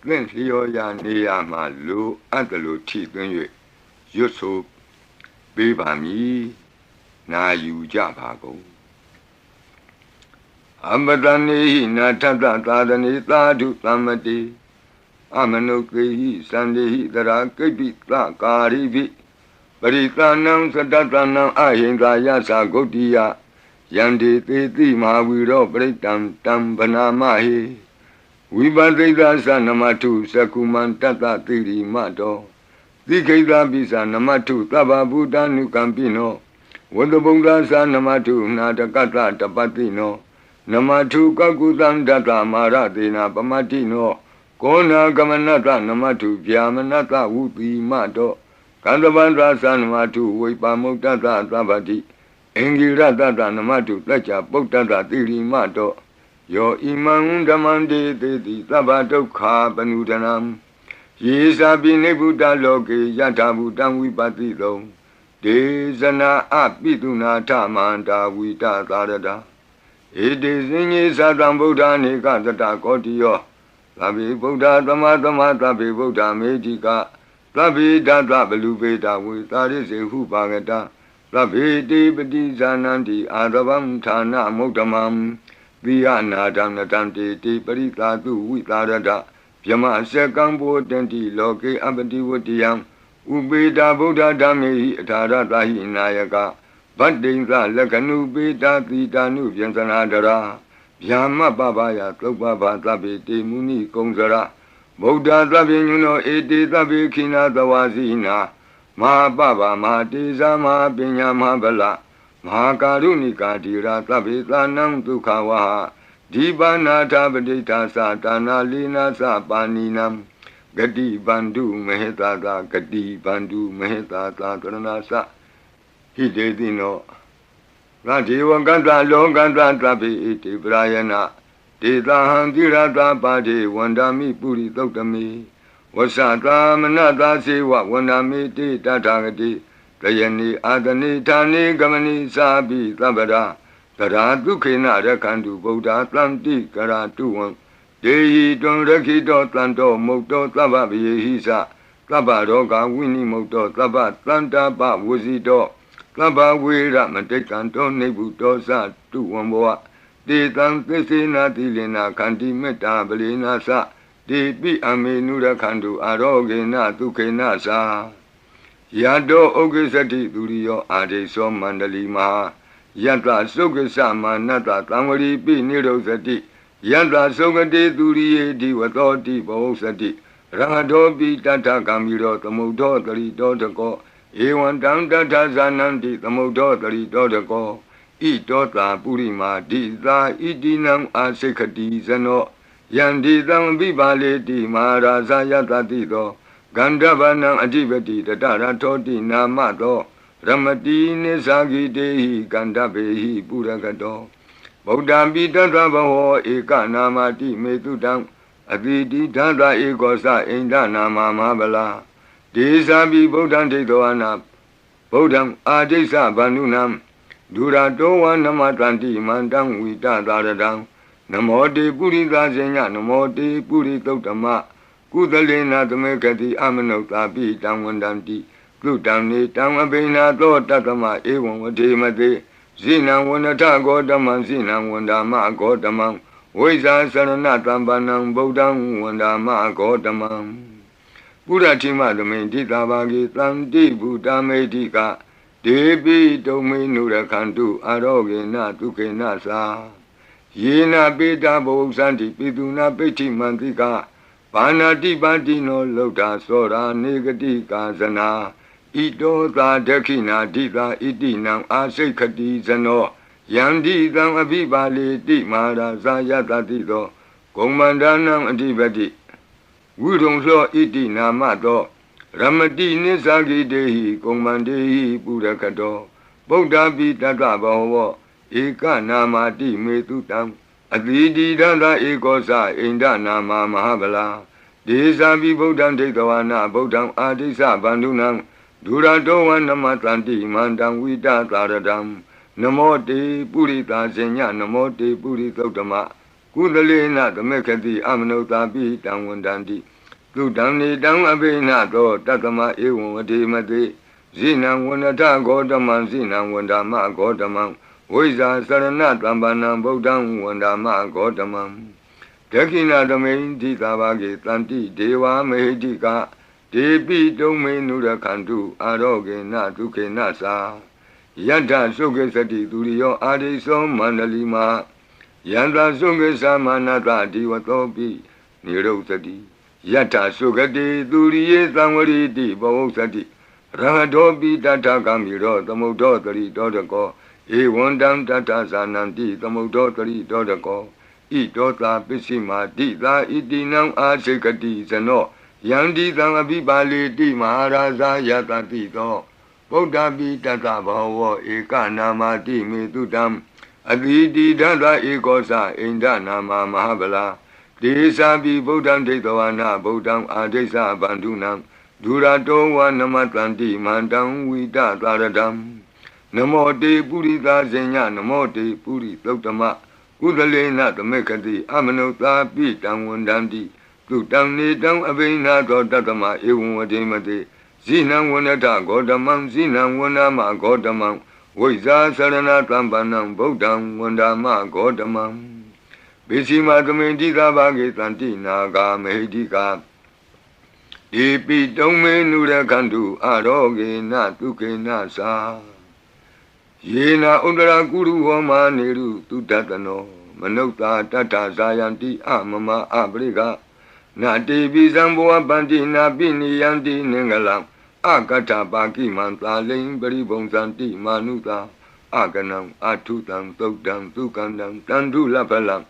သင်လျော်ရာနေရာမှလူအပ်တယ်လို့ထိသွင်း၍ရွတ်ဆိုပေးပါမည်နာယူကြပါကုန်အမတနေဟိနာထတသာသနေသာဓုသမ္မတိအမနုကေဟိသန္တေဟိတရာကိပိသကာရိပိပရိသနံသတ္တနံအဟိန္ဒာယသဂုတ်တိယ Yandi Titi Mahaviro Pritam Tam Banamahi Vibadita Sanamatu Sakuman Tata Tiri Mato Dikeda Bisa Namatu Taba Buddha Nukampino Wadabunga Sanamatu Natakata Tapatino Namatu Kakutan Data Maratina Pamatino Kona Gamanata Namatu Vyamanata Upi Mato Kandavandra Sanamatu Vipamutata Tabati Engirata Namatu Tacha Potata Tiri Mato Yo Imam Damande Teti Tabato Ka Panudanam Yesa Bine Buddha Loke Yata Buddham Vipatito Desana Apituna Tamanta Vita Tarada It is in Sadam Buddha Nikata Kotio Tabi Buddha Tamatama Tabi Buddha Medica Tabi Data Belubeta with Taris Hupagata Tabi Dibati Zananti Adabam Tana Motamam Viana Damnatanti Tiparita tu Vitarada Yama Sekambo Tenti Loke Abati Wutiam Ubeda Buddha Dami Taratahi Nayaka Badinza Lakanu Beta Titanu Vyansanadara Yama Babaya Topaba Tabi Muni Kongzara Buddha Tabi Nuno Eti Tabi Kina Tawazina Ma Baba Ma Tiza Ma Pinya Mabala Ma Karunika Tira Tabi Tanam Tukawaha Dibana Tabadita Satana Lina Sapaninam Gadi Bandu Mehetata Gadi Bandu Mehetata Tranasa Hidedino Rati Wakanta Longanta Tabi Iti Brayana Tita Handirata Padi Wandami Puri Totami Wasata Manata Siwa Wandami Tita Tagati Tayani Adani Tani Gamani Sabi Tabada Tara Dukina Rakandu Buddha Tlanti Karatuan Dehi Don Rakito Tlanto Moto Tababi Hisa Tabaroga Winnie Moto Tabat Tlanta Ba Wuzito Taba Wira Matekanto Nebuto Sa Tuamboa De Tan Tesina Tilina Kanti Meta Belina Sa De Pi Amenura Kandu Arogena Tukena Sa Yado Ogesati Durio Ade So Mandali Maha Yanta Sokasa Manata Tamari Pi Nirosati Yanta Sokati Durie Diwatoti Bosati Rangadobi Tata Kamiro Tamudo Tari Dotako Ewan Tanta Zananti Tamudo Tari Dotako Itota Purima Dita Idinam Asekati Zano Yandi Tam Bibale Di Maharaza Yatatito Gandavanam Adivati Tatara Toti Namato Ramati Nisagi Dehi Gandabehi Puragato Buddha Bidanta Baho Eka Namati Metudam Aditi Tanta Egosa Inda Nama Mabala Desabi Buddha Tedoana Buddham Adesa Banunam Dura Doa Namatanti Mandam Vita Daradam Namo De Purita Zenya Namo De Puritotama Kudalena Tamekati Amanota Pitam Wandanti Kutamni Tamabina Do Tatama Ewan Vademate Zina Wanata Godaman Zina Wandama Godamam Weza Saranatambanam Bodam Wandama Godamam Puratima Domenti Tabagi Tanti Buddha Medika Debi Domi Nurakandu Arogena Tukena Sa Yena Beta Bosanti Piduna Peti Mantika Panati Bandino Lota Sora Negati Kazana Ito Ta Dekina Dita Itinam Asekati Zano Yandi Tam Abibali Di Mara Zayata Tito Komandanam Adibati Wudong Lo Iti Namato Ramati Nisagi Dehi Komandehi Purakato Buddha Bitata Baho Eka Namati Metutam Adidi Danda Ekosa Inda Nama Mahabala Desabi Buddham Tekawana Buddham Adisa Bandunam Duradowan Namatanti Mandam Vita Taradam Namo Te Purita Zenya Namo Te Puritotama Kudalena Tamekati Amanota Pitam Wandanti Tudamni Dam Abena Do Tatama Ewan Vademate Zinam Wanata Godaman Zinam Wandama Godamam Weza Sarana Tambanam Bodam Wandama Godamam Tekina Domain Titabagi Tanti Deva Mehedika Debi Domain Nurakandu Aroge Natuke Nasa Yata Suke Sati Duriyo Adiso Mandalima Yanta Suke Samanata Diwatopi Niro Sati Yata Sukati Duriye Samari Di Bavo Sati Rahadopi Tata Kamiro Tamodotari Dodako Ewandam Tata Sananti Tamodotari Dodako I Dota Pisima Dita Itinam Asekati Sano Yandi Tangabibali Di Maharaja Yata Tito Buddha Bi Tata Bhava Eka Namati Metutam Aditi Dada Ekosa Inda Nama Mahabala Desa Bi Buddham Detavana Buddham Adesa Bandunam Durato Wa Namatanti Mandam Vita Taradam Namo Te Purita Zenya Namo Te Puri Totama Udalena Tamekati Amanota Pitam Wandamti Tutam Nitam Abina Tatama Ewadimate Zinam Wanata Godamam Zinam Wanama Godamam Wiza Sarana Tambanam Bodam Wandama Godamam Bishima Kamendika Bagitanti Naga Mehidika Ipi Tome Nura Kandu Aroge Natuke Nasa Yena Undra Guru Homa Neru Tutatano Manota Tata Zayanti Amama Abriga Nati Bizamboa Bandina Bini Yanti Nengalam Akata Baki Manta Ling Beribong Santi Manuta Aganam Atutam Tokdam Tukandam Tandu Lapalam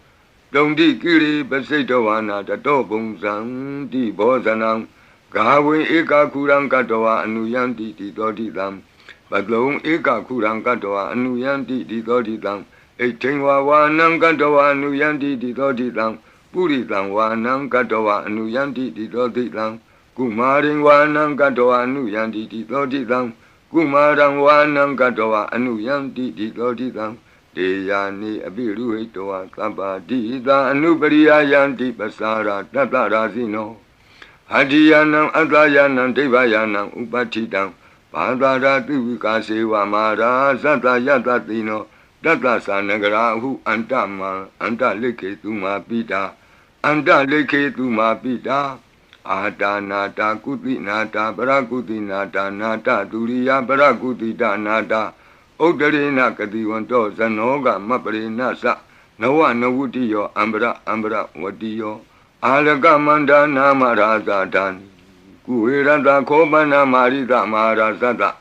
Dondi Kiri Basetowana Tatobong Santi Bozanam Gawe Eka Kurang Katoa Anuyanti Titodidam Badlong Eka Kurang Katoa Anuyanti Titodidam Etingwa Wanang Katoa Anuyanti Titodidam Puritang Wanang Katoa Anuyanti Titodidam Kumaring Wanang Katoa Anuyanti Titodidam Kumarang Wanang Katoa Anuyanti Titodidam Deyani Abiru Hitoa Sabadida Anubariya Yanti Pasara Tatarazino Hadiyanam Atayanam Devayanam Upatidam Padara Tivika Seva Mara Sata Yatatino Tata Sanagarahu Antama Anta Leke Tuma Pita Anta Leke Tuma Pita Ata Nata Kuti Nata Parakuti Nata Nata Turiya Parakuti Nata Udarina Katiwanto Zanoga Mapare Nasa Nawa Nawutiyo Ambra Ambra Watiyo Alaga Manda Namaraza Dani Kuirada Kobana Marida Marazada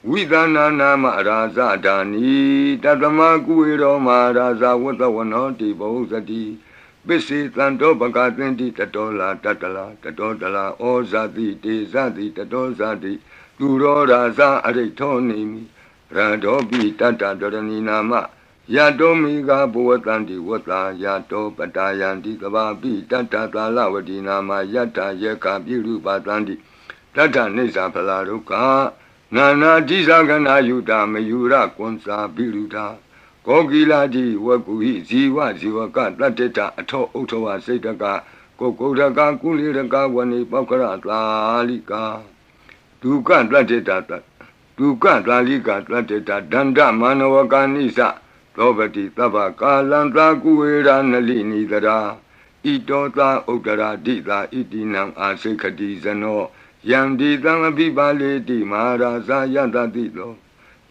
Vidana Namaraza Dani Tatama Kuiro Maraza Watawanoti Bozati Bisi Tanto Bagatinti Tatola Tatala Tatotala Ozati Tezati Tatozati Turo Raza Aretonimi Radobi Tata Dorani Nama Yato Miga Buatanti Wata Yato Patayanti Kababi Tata Talawati Nama Yata Yeka Biru Patanti Tata Nisa Palaruka Nana Jisagana Yuta Mayura Konsa Biruta Kogiladi Wakuhi Ziwa Ziwaka Tateta Ato Otowa Setaka Kokodaka Kuliraka Wani Pakara Lalika Duka Tateta Duka Lalika Tateta Danda Manawaka Nisa Robati Tabaka Lanta Kuera Nalini Dara Itota Utara Dita Itinam Asekati Zano Yandi Tangabibale Di Maharaza Yata Tito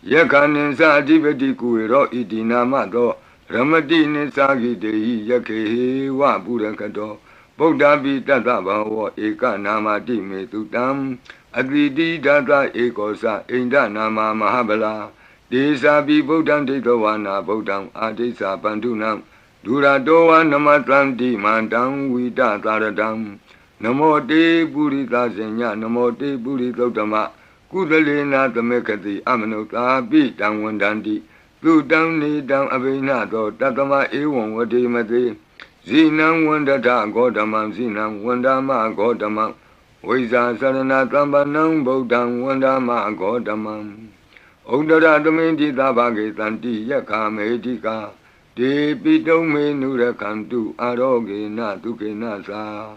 Yakanin Sadibeti Kuero Itinamato Ramadi Nisagi Dei Yake Wa Burakato Bodhabi Tata Bawa Eka Namati Metutam Aditi Tata Ekosa Inda Nama Mahabala Desa Bi Bodham Detawana Bodham Adesa Bandunam Duradoa Namatlanti Mandam Vita Taradam Namo Te Purita Zenya Namo Te Puritotama Kudalena Tamekati Amanota Bitam Wandanti Tutam Nidam Abinato Tatama Ewan Vadimati Zinam Wandata Godamam Zinam Wandama Godamam Wiza Sarana Tambanam Bodham Wandama Godamam Udara Dominti Tabagi Tanti Yaka Medika De Pitome Nura Kantu Aroge Natuke Nasa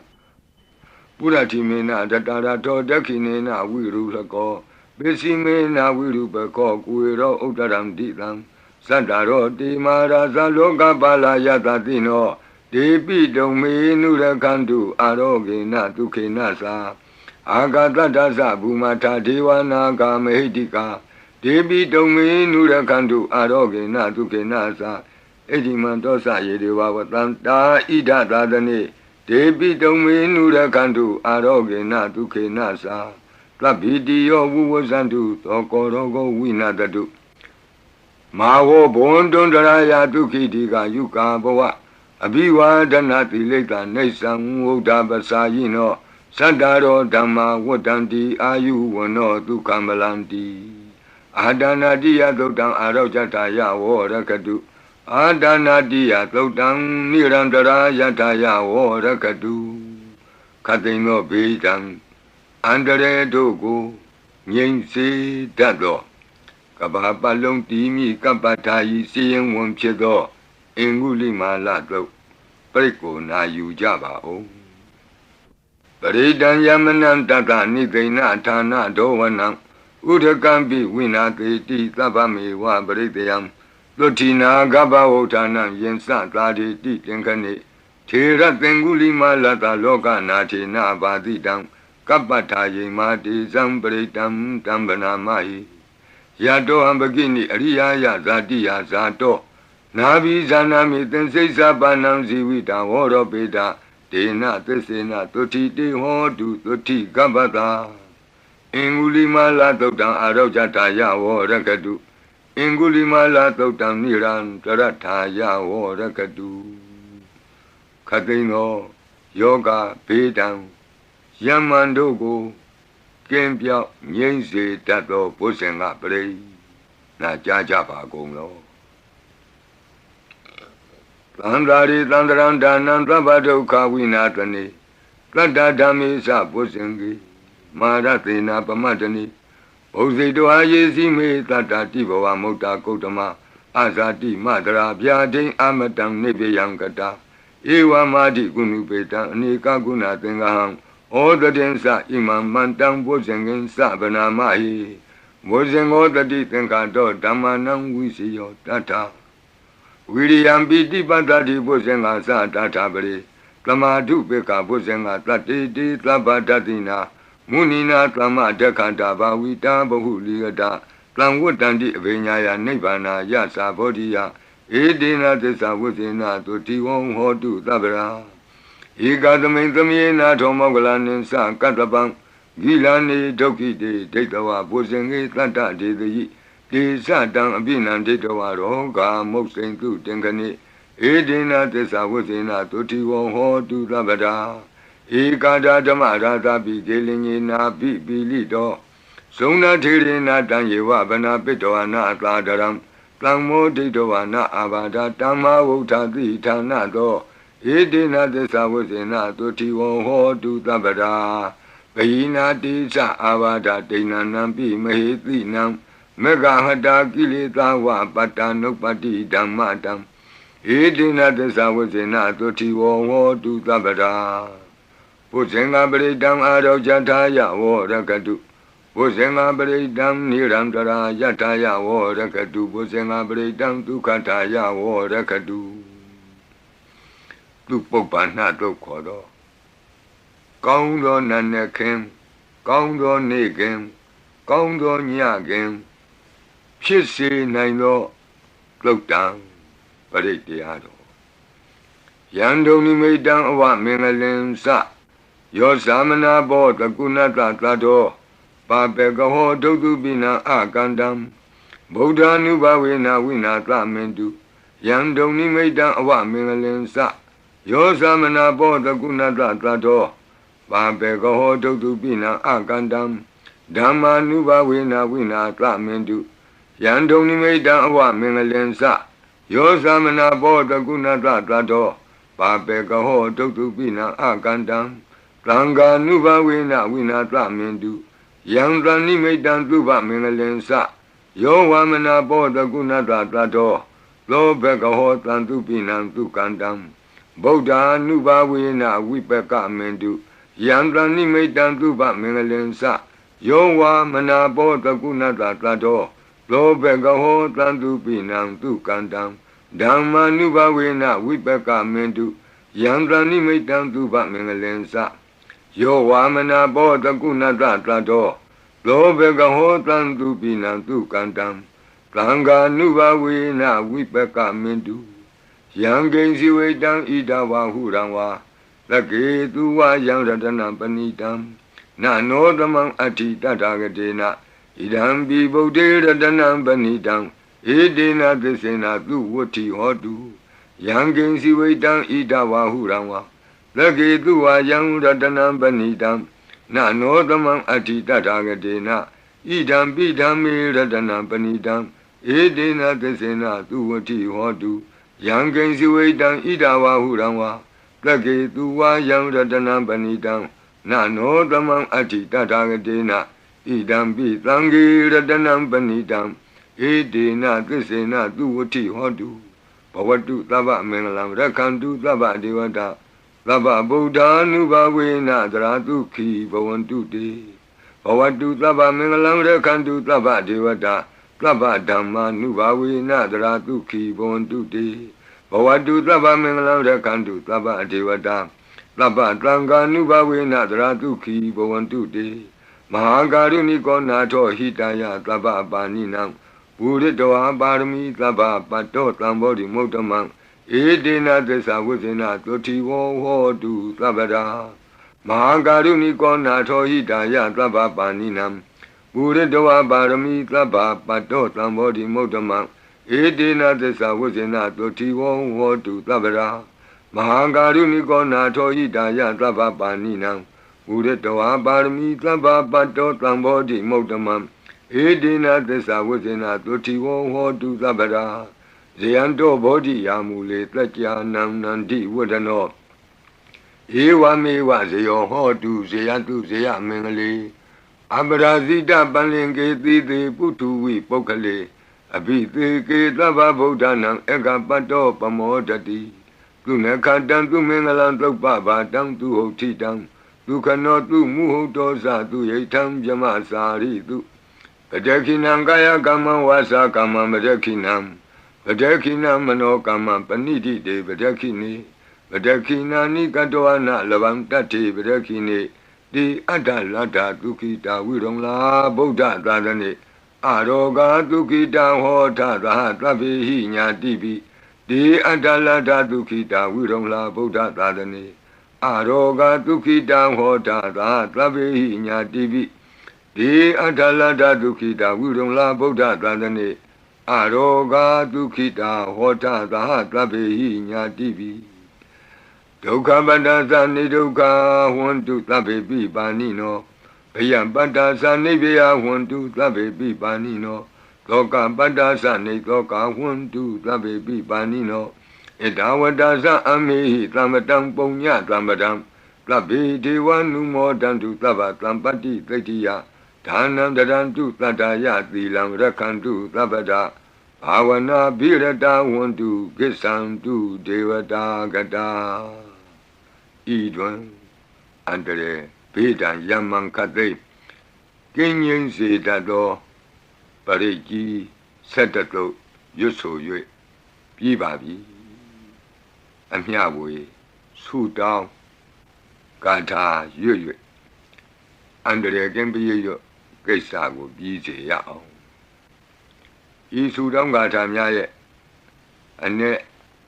Puratimena Tatara Todakinena Virulako Besimena Virupako Kuiro Udaram Ditam Sandaro Di Maraza Loka Bala Yatatino De Pitome Nura Kantu Aroge Natuke Nasa Agatata Bumata Dewana Kamehidika ဒေပိတုံမေနုရခန္တုအာရောဂေနဒုက္ခေနသာဣတိမံတောသယေဒေဝဝတံတာဣဒသာသနေဒေပိတုံမေနုရခန္တုအာရောဂေနဒုက္ခေနသာသဗ္ဗိတိယောဝုဝဇန္တုသောကောရောဂဝိနတတုမာဝောဘွန်တွန်တရာယဒုက္ခိတိကယုကာဘဝအဘိဝါဒနာတိလိတ္တနေသံဝုဒ္ဓပစာယိနောသတ္တရောဓမ္မာဝတ္တံတိအာယုဝနောဒုက္ခမလန္တိအာဒနာတိယသုတ်တံအာရောဇတာယဝောရကတုအာဒနာတိယသုတ်တံနိရန္တရာယထာယဝောရကတုခတိန်သောဘေးတံအန္တရေတို့ကိုငြိမ့်စေတတ်သောကဘာပတ်လုံးတီးမိကပ္ပထာယီစီရင်ဝင်ဖြစ်သောအင်္ဂုလိမာလတုတ်ပြိကိုနာယူကြပါဦးပရိဒံယမနံတတနိသိဏဌာနဒောဝနံဥဒကံပိဝိနာတိတိသဗ္ဗမေဝပရိတယံသုတိနာကပ္ပဝဋ္ဌာနံယင်စသာတိတိသင်္ခဏိထေရသင်္ဂုလိမာလတလောကနာထေနဘာတိတံကပ္ပထာယေမာတိဇံပရိတံတံဗနာမဟိယတောဟံပကိနိအရိယာယဇာတိယဇာတောနာဘိဇာနာမိသင်္စိစ္ဆပါဏံဇီဝိတံဝောရောပေတဒေနသစ္စေနသုတိတေဟောတုသုတိကပ္ပတာအင်္ဂုလိမာလသုတ်တံအာရောဇတာယဝောရကတုအင်္ဂုလိမာလသုတ်တံနိရန္တရထာယဝောရကတုခတိန်သောယောဂဘေးတံယမန်တို့ကိုကင်းပြောက်ငြိမ့်စေတတ်သောဘုဇင်ကပရိနာကြားကြပါကုန်လောသန္တာရိသန္တရံဒါနံသဗ္ဗဒုက္ခဝိနာတနိတတ္တဓမ္မေသဘုဇင်ကိမာရသေနာပမတ္တနိဘုဇိတောအာယေစီမေတတ္တတိဘဝမုတ်တာကုတ္တမအာဇာတိမတရာဗျာဒိအမတံနိဗ္ဗယံကတာဧဝမာတိကုဏုပေတံအနေကကုဏသင်္ဃဟံဩတတိသဣမံမန္တံဘုဇင်ကင်သဗနာမဟိဘုဇင်ဩတတိသင်္ခါတောဓမ္မနံဝိစီယောတတ္ထဝိရိယံပိတိပတ္တိဘုဇင်္ဂသတ္ထပရိသမာဓုပေကဘုဇင်္ဂတတ္တိတိသဗ္ဗတတိနာမုနိနာသမဒက္ခတာဘာဝိတာဘဟုလိယတာတံဝတ္တန္တိအဘိညာယနိဗ္ဗာနာယသာဘောဓိယဧတေနသစ္စာဝိသေနသုတိဝံဟောတုသဗ္ဗရာဧကသမိန်သမေနာထောမောကလနိသကတ္တပံဂိလာနေဒုက္ခိတေဒိဋ္ဌဝဘုဇင်္ဂေတတ္တဒေတိတေသတံအပိနံဒိဋ္ဌဝရောဂာမုတ်စိန်တုတင်ခဏိဧတေနသစ္စာဝိသေနသုတိဝံဟောတုသဗ္ဗရာဧကာဒဓမ္မရာသပိကေလင်ညေနာပိပိလိတောဇုံနာထေရေနာတံယေဝဗနာပိတောနာသာဒရံတံမောဒိဋ္ဌဝနာအာဘာဒတမ္မာဝုဋ္ဌတိဌာနသောဧတေနသစ္စာဝိသေနသုတိဝံဟောတုသဗ္ဗရာဘိနာတိသအာဘာဒဒိဏနံပိမဟေတိနံမေဃဟတာကိလေသာဝပတ္တနုပ္ပတိဓမ္မတံဧတေနသစ္စာဝိသေနသုတိဝံဟောတုသဗ္ဗရာဘုဇင်္ဂပရိတံအာရောဇထာယဝောရကတုဘုဇင်္ဂပရိတံနိရန္တရာယထာယဝောရကတုဘုဇင်္ဂပရိတံဒုက္ခထာယဝောရကတုသူပုပ္ပန္နတုတ်ခေါ်တော့ကောင်းသောနတ်နဲ့ခင်ကောင်းသောနေ့ခင်ကောင်းသောညခင်ဖြစ်စေနိုင်သောသုတ်တံပရိတရားတော်ယံဒုံနိမိတံအဝမင်္ဂလင်စယောသမနာဘောတကုဏတသတ္တောပါပေကဟောဒုတုပိနံအကန္တံဗုဒ္ဓ ानु ဘဝေနဝိနာသမင်တုယံဒုံနိမိတံအဝမင်္ဂလင်စယောသမနာဘောတကုဏတသတ္တောပါပေကဟောဒုတုပိနံအကန္တံဓမ္မာနုဘဝေနဝိနာသမင်တုယံဒုံနိမိတံအဝမင်္ဂလင်စယောသမနာဘောတကုဏတသတ္တောပါပေကဟောဒုတုပိနံအကန္တံသံဃာနုဘဝေနဝိနာသမင်တုယံတဏိမိတံသုဘမင်္ဂလင်စယောဝမနာဘောတကုဏတသတ္တောသောဘကဟောတံသူပိနံသူကန္တံဗုဒ္ဓ ानु ဘဝေနဝိပကမင်တုယံတဏိမိတံသုဘမင်္ဂလင်စယောဝမနာဘောတကုဏတသတ္တောသောဘကဟောတံသူပိနံသူကန္တံဓမ္မာနုဘဝေနဝိပကမင်တုယံတဏိမိတံသုဘမင်္ဂလင်စယောဝါမနာဘောတကုဏတသတ္တောသ သောဘဂဟောတံသူပိနံသူကန္တံသံဃာနုဘဝေနဝိပကမင်တုယံကိဉ္စီဝေတံဣဒဝါဟုရံဝါသကေသူဝယံရတနံပဏိတံနနောသမံအဋ္ဌိတထာဂတေနဣဒံပိဗုဒ္ဓေရတနံပဏိတံဧတေနသစ္စေနသူဝတ္ထိဟောတုယံကိဉ္စီဝေတံဣဒဝါဟုရံဝါသကေသူဝယံရတနံပဏိတံနနောသမံအဋ္ဌိတထာဂတေနဣဒံပိဓမ္မေရတနံပဏိတံဧတေနသစ္စေနသူဝတ္ထိဟောတုယံကိဉ္စီဝေတံဣဒဝါဟုရံဝါသကေသူဝယံရတနံပဏိတံနနောသမံအဋ္ဌိတထာဂတေနဣဒံပိသံဃေရတနံပဏိတံဧတေနသစ္စေနသူဝတ္ထိဟောတုဘဝတုသဗ္ဗမင်္ဂလံရက္ခန္တုသဗ္ဗဒေဝတာသဗ္ဗဗုဒ္ဓ ानु ဘဝေနသရတုခိဘဝန္တုတေဘဝတုသဗ္ဗမင်္ဂလံရက္ခန္တုသဗ္ဗဒေဝတာသဗ္ဗဓမ္မာနုဘဝေနသရတုခိဘဝန္တုတေဘဝတုသဗ္ဗမင်္ဂလံရက္ခန္တုသဗ္ဗဒေဝတာသဗ္ဗသံဃာနုဘဝေနသရတုခိဘဝန္တုတေမဟာကာရုဏိကောနာထောဟိတယသဗ္ဗပါဏိနံပုရိတောပါရမီသဗ္ဗပတ္တောသံဘောဓိမုဒ္ဓမံဧတေနသစ္စာဝိဇ္ဇနာသုတိဝဟောတုသဗ္ဗရာမဟာကာရုဏိကောနာထောဟိတယသဗ္ဗပါဏိနံပုရိတောပါရမီသဗ္ဗပတ္တောသံဘောဓိမုဒ္ဓမံဧတေနသစ္စာဝိဇ္ဇနာသုတိဝဟောတုသဗ္ဗရာမဟာကာရုဏိကောနာထောဟိတယသဗ္ဗပါဏိနံပုရိတောပါရမီသဗ္ဗပတ္တောသံဘောဓိမုဒ္ဓမံဧတေနသစ္စာဝိဇ္ဇနာသုတိဝဟောတုသဗ္ဗရာဇယံတောဘောဓိယာမူလေတက္ကြာနံနန္တိဝဒနောဧဝမေဝဇယောဟောတုဇယတုဇယမင်္ဂလေအပရာဇိတပန္လင်ကေတိတေပုထုဝိပုဂ္ဂလေအဘိသေကေသဗ္ဗဗုဒ္ဓနံဧကပတ္တောပမောဒတိသူနခတံသူမင်္ဂလံသုပ္ပဘာတံသူဟုတ်ထိတံဒုက္ခနောသူမုဟုတ်တောဇသူယိထံဗြမစာရိတုပတခိနံကာယကမ္မဝါစာကမ္မပတခိနံပတခိနမနောကမ္မပဏိတိတေပတခိနေပတခိနာနိကတောနလဗံတတ္တိပတခိနေတိအတ္တလတ္တဒုက္ခိတာဝိရုံလာဗုဒ္ဓသာသနေအရောဂဒုက္ခိတဟောထသဟသဗ္ဗေဟိညာတိပိတိအတ္တလတ္တဒုက္ခိတာဝိရုံလာဗုဒ္ဓသာသနေအရောဂဒုက္ခိတဟောထသဟသဗ္ဗေဟိညာတိပိတိအတ္တလတ္တဒုက္ခိတာဝိရုံလာဗုဒ္ဓသာသနေအရောဂဒုက္ခိတာဟောထသဟသဗ္ဗေဟိညာတိပိဒုက္ခပတ္တသနိဒုက္ခဟွန္တုသဗ္ဗေပိပါဏိနောဘယံပတ္တသနိဗ္ဗယဟွန္တုသဗ္ဗေပိပါဏိနောသောကပတ္တသနိသောကဟွန္တုသဗ္ဗေပိပါဏိနောဣဒဝတ္တသအမေဟိသမ္ပတံပုညသမ္ပတံသဗ္ဗေဒေဝနုမောတံတုသဗ္ဗသံပတ္တိသိတ္တိယဒါနံတရံတုသတ္တယသီလံရက္ခန္တုသဗ္ဗဒဘာဝနာဘိရတဝန္တုကိစ္ဆံတုဒေဝတာကတာဤတွင်အန္တရေဘေဒံယမံခသိကင်းငြိမ်းစေတတ်သောပရိကြီးဆက်တတုရွတ်ဆို၍ပြီးပါပြီအမျှဝေဆုတောင်းကာထာရွတ်၍အန္တရေကင်းပြည့်ရွတ်ကိစ္စကိုပြီးစေရအောင်ဤဆုတောင်းကာထာများရဲ့အ내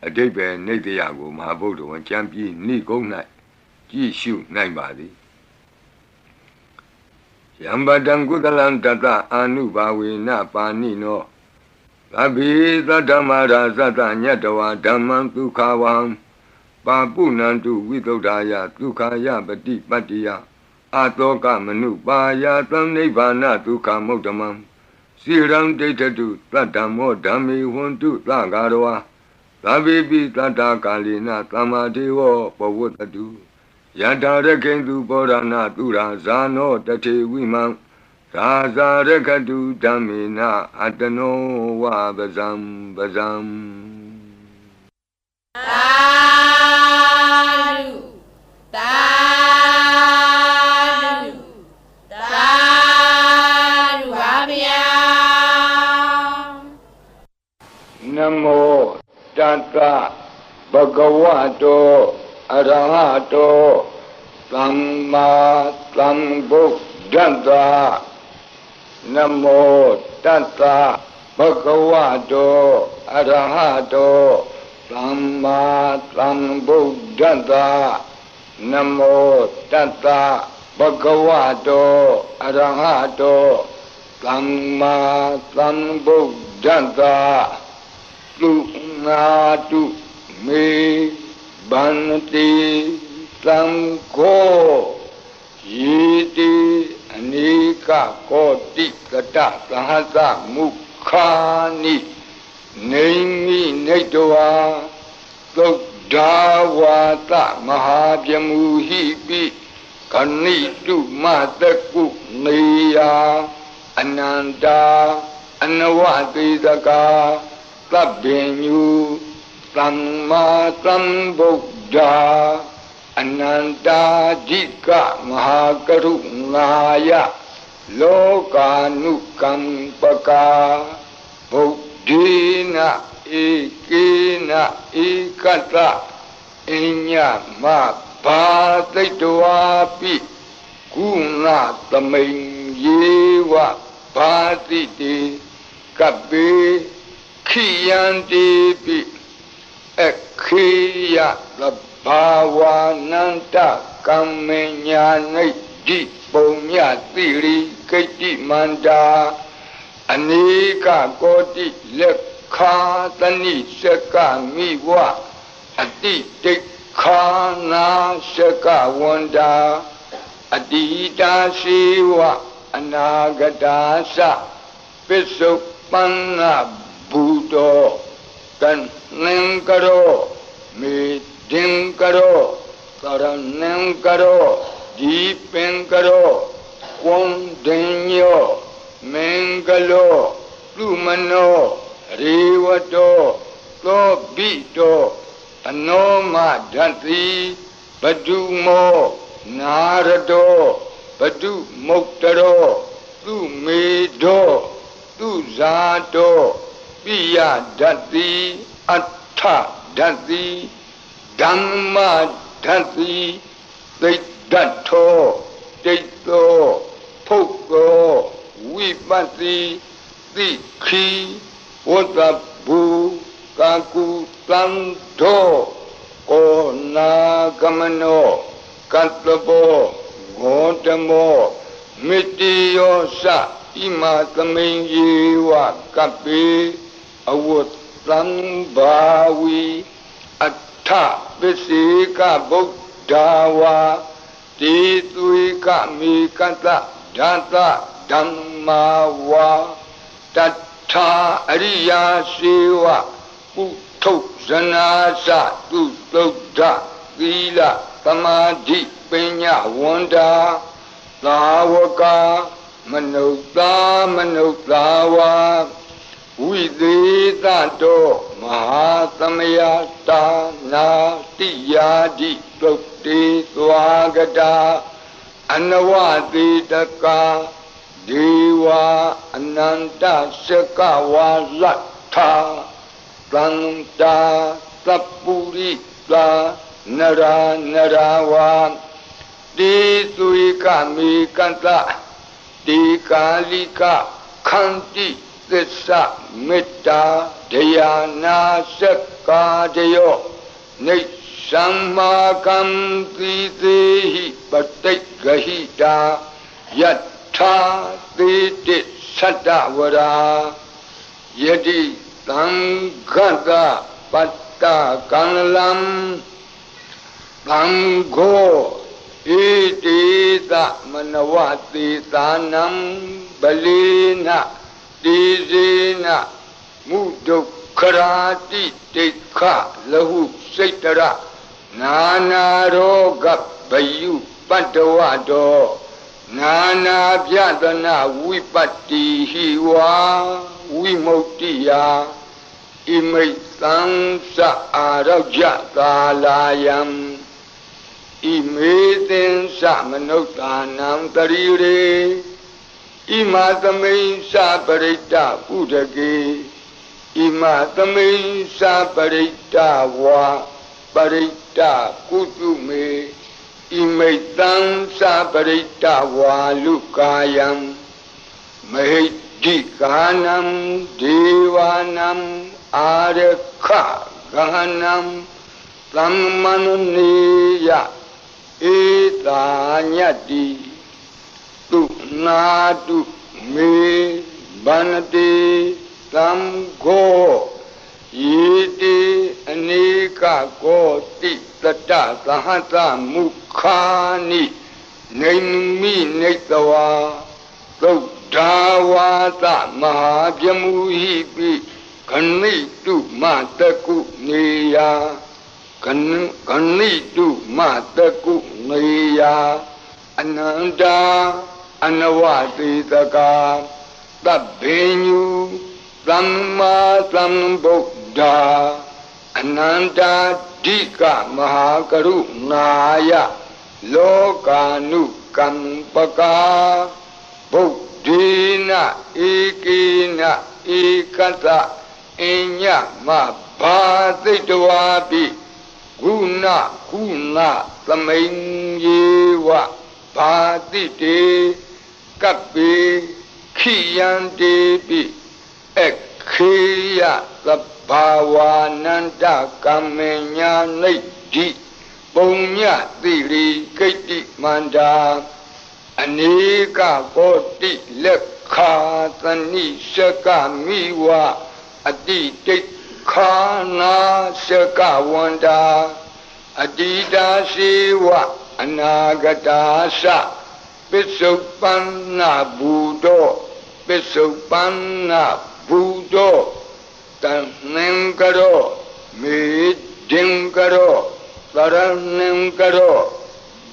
အဓိပ္ပာယ်နိတ္တယကိုမဟာဗုဒ္ဓဝံကျမ်းပြီးဏိကုံး၌ကြည့်ရှုနိုင်ပါသည်ယံပတံကုသလံတတအာနုဘာဝေနပါဏိနောသဗ္ဗေသတ္တမရာသတ္တညတဝါဓမ္မံဒုက္ခဝံပါပုဏ္ဏံတုဝိသုဒ္ဓာယဒုက္ခယပတိပတ္တိယအာတောကမနုပါယသံနိဗ္ဗာနဒုက္ခမုဒ္ဓမံစိရံဒိဋ္ဌတုသတ္တမောဓမ္မေဟွန္တုသဂါရဝါသဗ္ဗေပိသတ္တကာလိနသမ္မာဒေဝပဝတ္တုယထာရခိန္တုဘောရဏသူရာဇာနောတထေဝိမံသာဇာရခတုဓမ္မေနအတနောဝပဇံပဇံသာဓုသာဓုသာဓုပါဗျာနမောတတ္တဘဂဝတောအရဟတောသမ္မာသမ္ဗုဒ္ဓတ္တ Namo Tassa Bhagavato Arahato Samma Sambuddhassa Namo Tassa Bhagavato Arahato Samma Sambuddhassa Lunatu Me Bhanti Sangho Yiti Anika Koti Kata Sahasa Mukhani Naimi Naitwa Sodhavata Mahabhyamuhipi Kanitu Mataku Niya Ananda Anavadidaka Tabbinyu Samma Sambuddha Ananda Jika Mahakarunaya Lokanukampaka Buddhina Ikina Ikata Inya Mabhataitwapi Guna Tamayyewa Bhatiti Kabbe Khiyantipi Ekhiya Bhavananta Kammenyanai Diponya Tiri Kati Manda Anika Koti Lekha Tani Seka Miwa Ati Tekhana Seka Wanda Adita Siwa Anagadasa Pisupana Buddha Kan Nengkaro Meeting karo, Karanam karo, Deepin karo, Kondenyo, Mengalo, Lumano, Rivato, Tobito, Anoma Dhanti, Badumo, Narado, Badu Moktaro, Tumedo, Tuzato, Piya Dhanti, Atta. Dhanti, Dhamma Dhanti, Daitto, Daitto, Pukko, Vipati, Dikhi, Vatabu, Kaku, Tanto, Onagamano, Katlabo, Gotamo, Mitiyosa, Imatamenyiwa, Kapi, Awut, Sambhavi Atta Visika Buddhawa Tituika Mikata Data Dhammawa Tattha Ariya Siva Utto Zanasa Tuttodha Sila Samadhi Pinya Wanda Lavaka Manutawa Videtato Mahasamayata Natiyadi Tukti Swagata Anavaditaka Deva Ananta Shakawa Latha Santa Sapurita Nara Narawa Disuika Mikanta Dikalika Kanti Tissa Mitta Dhyana Sakadayo Nishammakam Tidehi Patikahita Yatha Titi Sattavara Yadi Sangata Patta Kanalam Sangho Itita Manavati Tanam Balina Dizina Mudukharati Tekha Lahu Saitara Nana Roga Bayu Padavado Nana Vyadana Vipati Hiwa Vimoktiya Imai Samsa Araja Kalayam Imeten Samanotanam Tarire Imatame Saparita Udage Imatame Saparita Wa Parita Kutume Imetan Saparita Wa Lukayam Mahiti Ganam Devanam Arekha Ganam Brahmanuniya Etanyati Tu Nadu Me Banati Tamgo Yiti Anika Koti Tata Sahata Mukhani Naimi Netawa Dawata Mahabyamuhipi Kanitu Mataku Niya Kanitu Mataku Niya Ananda Anawati Taka Tabhenyu Samma Sambuddha Ananda Dika Mahakaru Naya Lokanu Kampaka Buddhina Ikina Ikata Inya Mabhaditwapi Guna Guna Samayyewa Bhadite Kapi Khiyandepi Ekhiya Sabhavananda Kamenya Nidhi Punya Tiri Kiti Manda Anika Koti Lekha Tani Shaka Miwa Aditi Khana Shaka Wanda Adida Siwa Anagata Sa Pisupana Buddho Pisupana Buddho Tanengaro Midingaro Saranengaro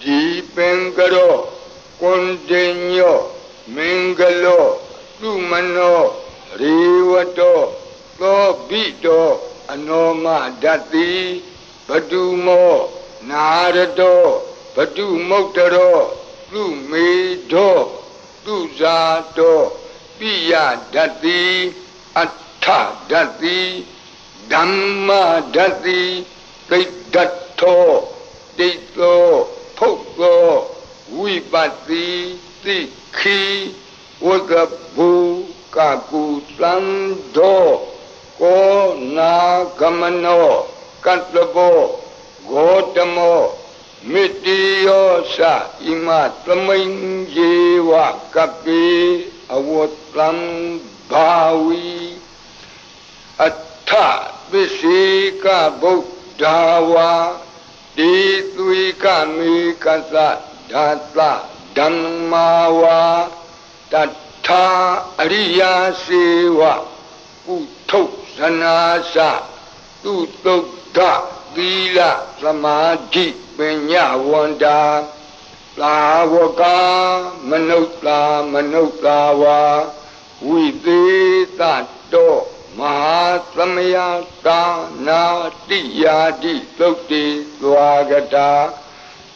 Deepengaro Continue, Mingalo, Lumano, Rivato, Lobito, Anoma Dati, Padumo, Narado, Padumotaro, Lumido, Luzato, Pia Dati, Atta Dati, Dhamma Dati, Dato, Dito, Poko, Vipati Tikhi Vagabu Kaku Sando Ko Nagamano Katlabo Gotamo Mitiyosa Ima Tamayyewa Kapi Awotlam Bhavi Atta Visika Buddhawa Ditwika Mikasa Data Dhammawa Tata Ariya Sewa Utto Sanasa Tutokta Vila Samadhi Penyawanda Lavaka Manutlawa Vidita Do Mahasamaya Dana Diyadi Sokti Swagata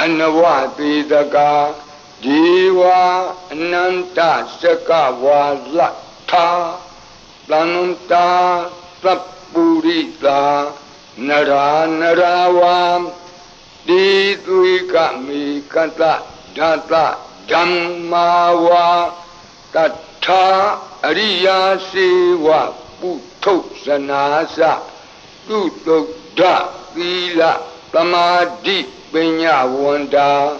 Anavati Daka Jiva Ananta Sakava Latha Plananta Sapurita Nara Naravam Ditwika Mikata Data Dhammawa Tata Ariya Sewa Putto Sanasa Tutokda Vila Samadhi Penyawanda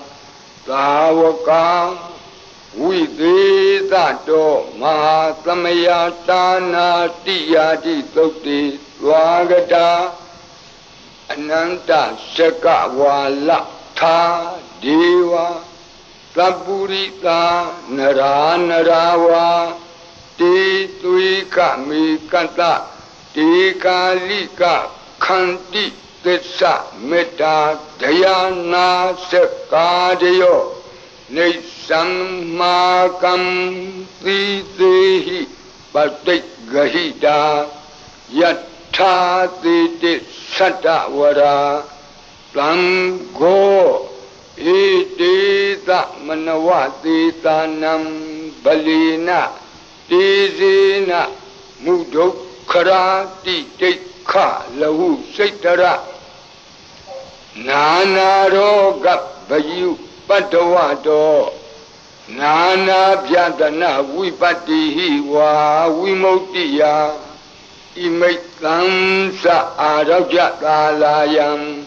Savaka Vidita Do Mahasamaya Dana Diyadi Sokti Swagata Ananta Sakava Latha Deva Sapurita Nara Narawa Ditwika Mikata Tikalika Khanti Tessa Metta Dayana Sakadayo Nisammakam Tidehi Patigahita Yatha Titi Satavara Plango Idita Manawati Tanam Balina Tizina Mudokharati Tekha Lahu Saitara Nana Roga Bayu Padawado Nana Pyatana Vipati Wa Vimuktiya Imaitansa Arajatalayam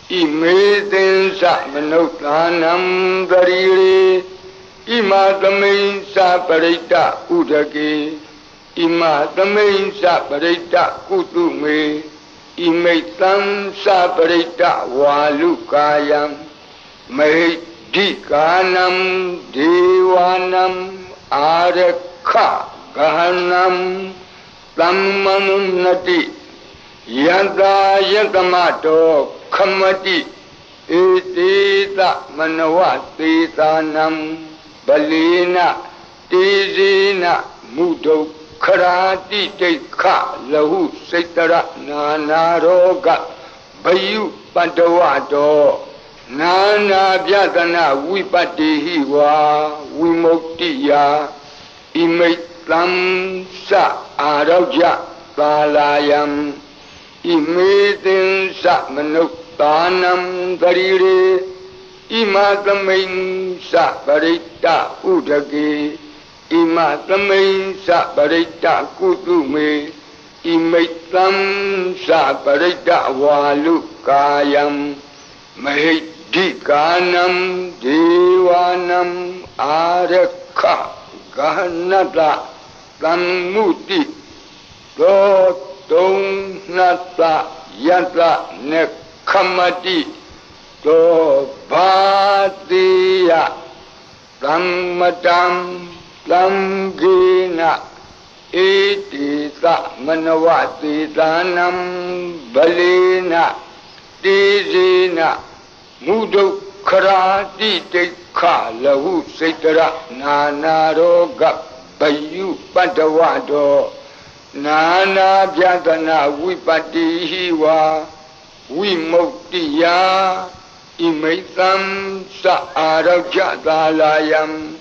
Imaitansa Manuktanam Darire Imatamensa Parita Udake Imatamensa Parita Kutume Imaitansa Parita Walukayam Dikanam Devanam Arakha Gahanam Tammanunati Yada Yadamato Kamati Etita Manawati Tanam Balina Tizina Mudo Karati Teka Lahu Setara Nanaroga Bayu Padawado Nana Vyatana Vipati Wa Vimuktiya Imaitam Sa Araja Kalayam Imaitin Sa Manuktanam Darire Imatamain Sa Parita Udake Imatamain Sa Parita Kutume Imaitam Sa Parita Walukayam Dikanam Devanam Arakha Gahanata Tamuti Totong Nata Yata Nekamati To Bhatiya Tammatam Tamgina Etita Manavati Tanam Balina Tizina Mudo Karati Teka Lahu Setara Nanaroga Bayu Padawado Nana Vyatana Vipati Wa Vimuktiya Imaitam Sa Arajatalayam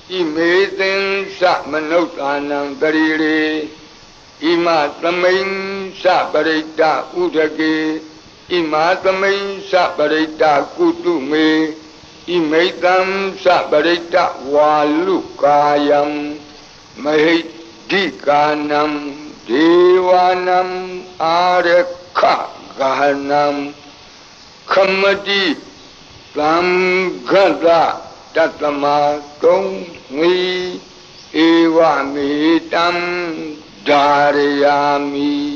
Imaitam Sa Manuktanam Darire Imatamain Sa Parita Udake Imatamain Sa Parita Kutume Imaitam Sa Parita Walukayam Dikanam Devanam Arakha Gahanam Kamati Tamgada Tatama Tongmi Evamitam Dharayami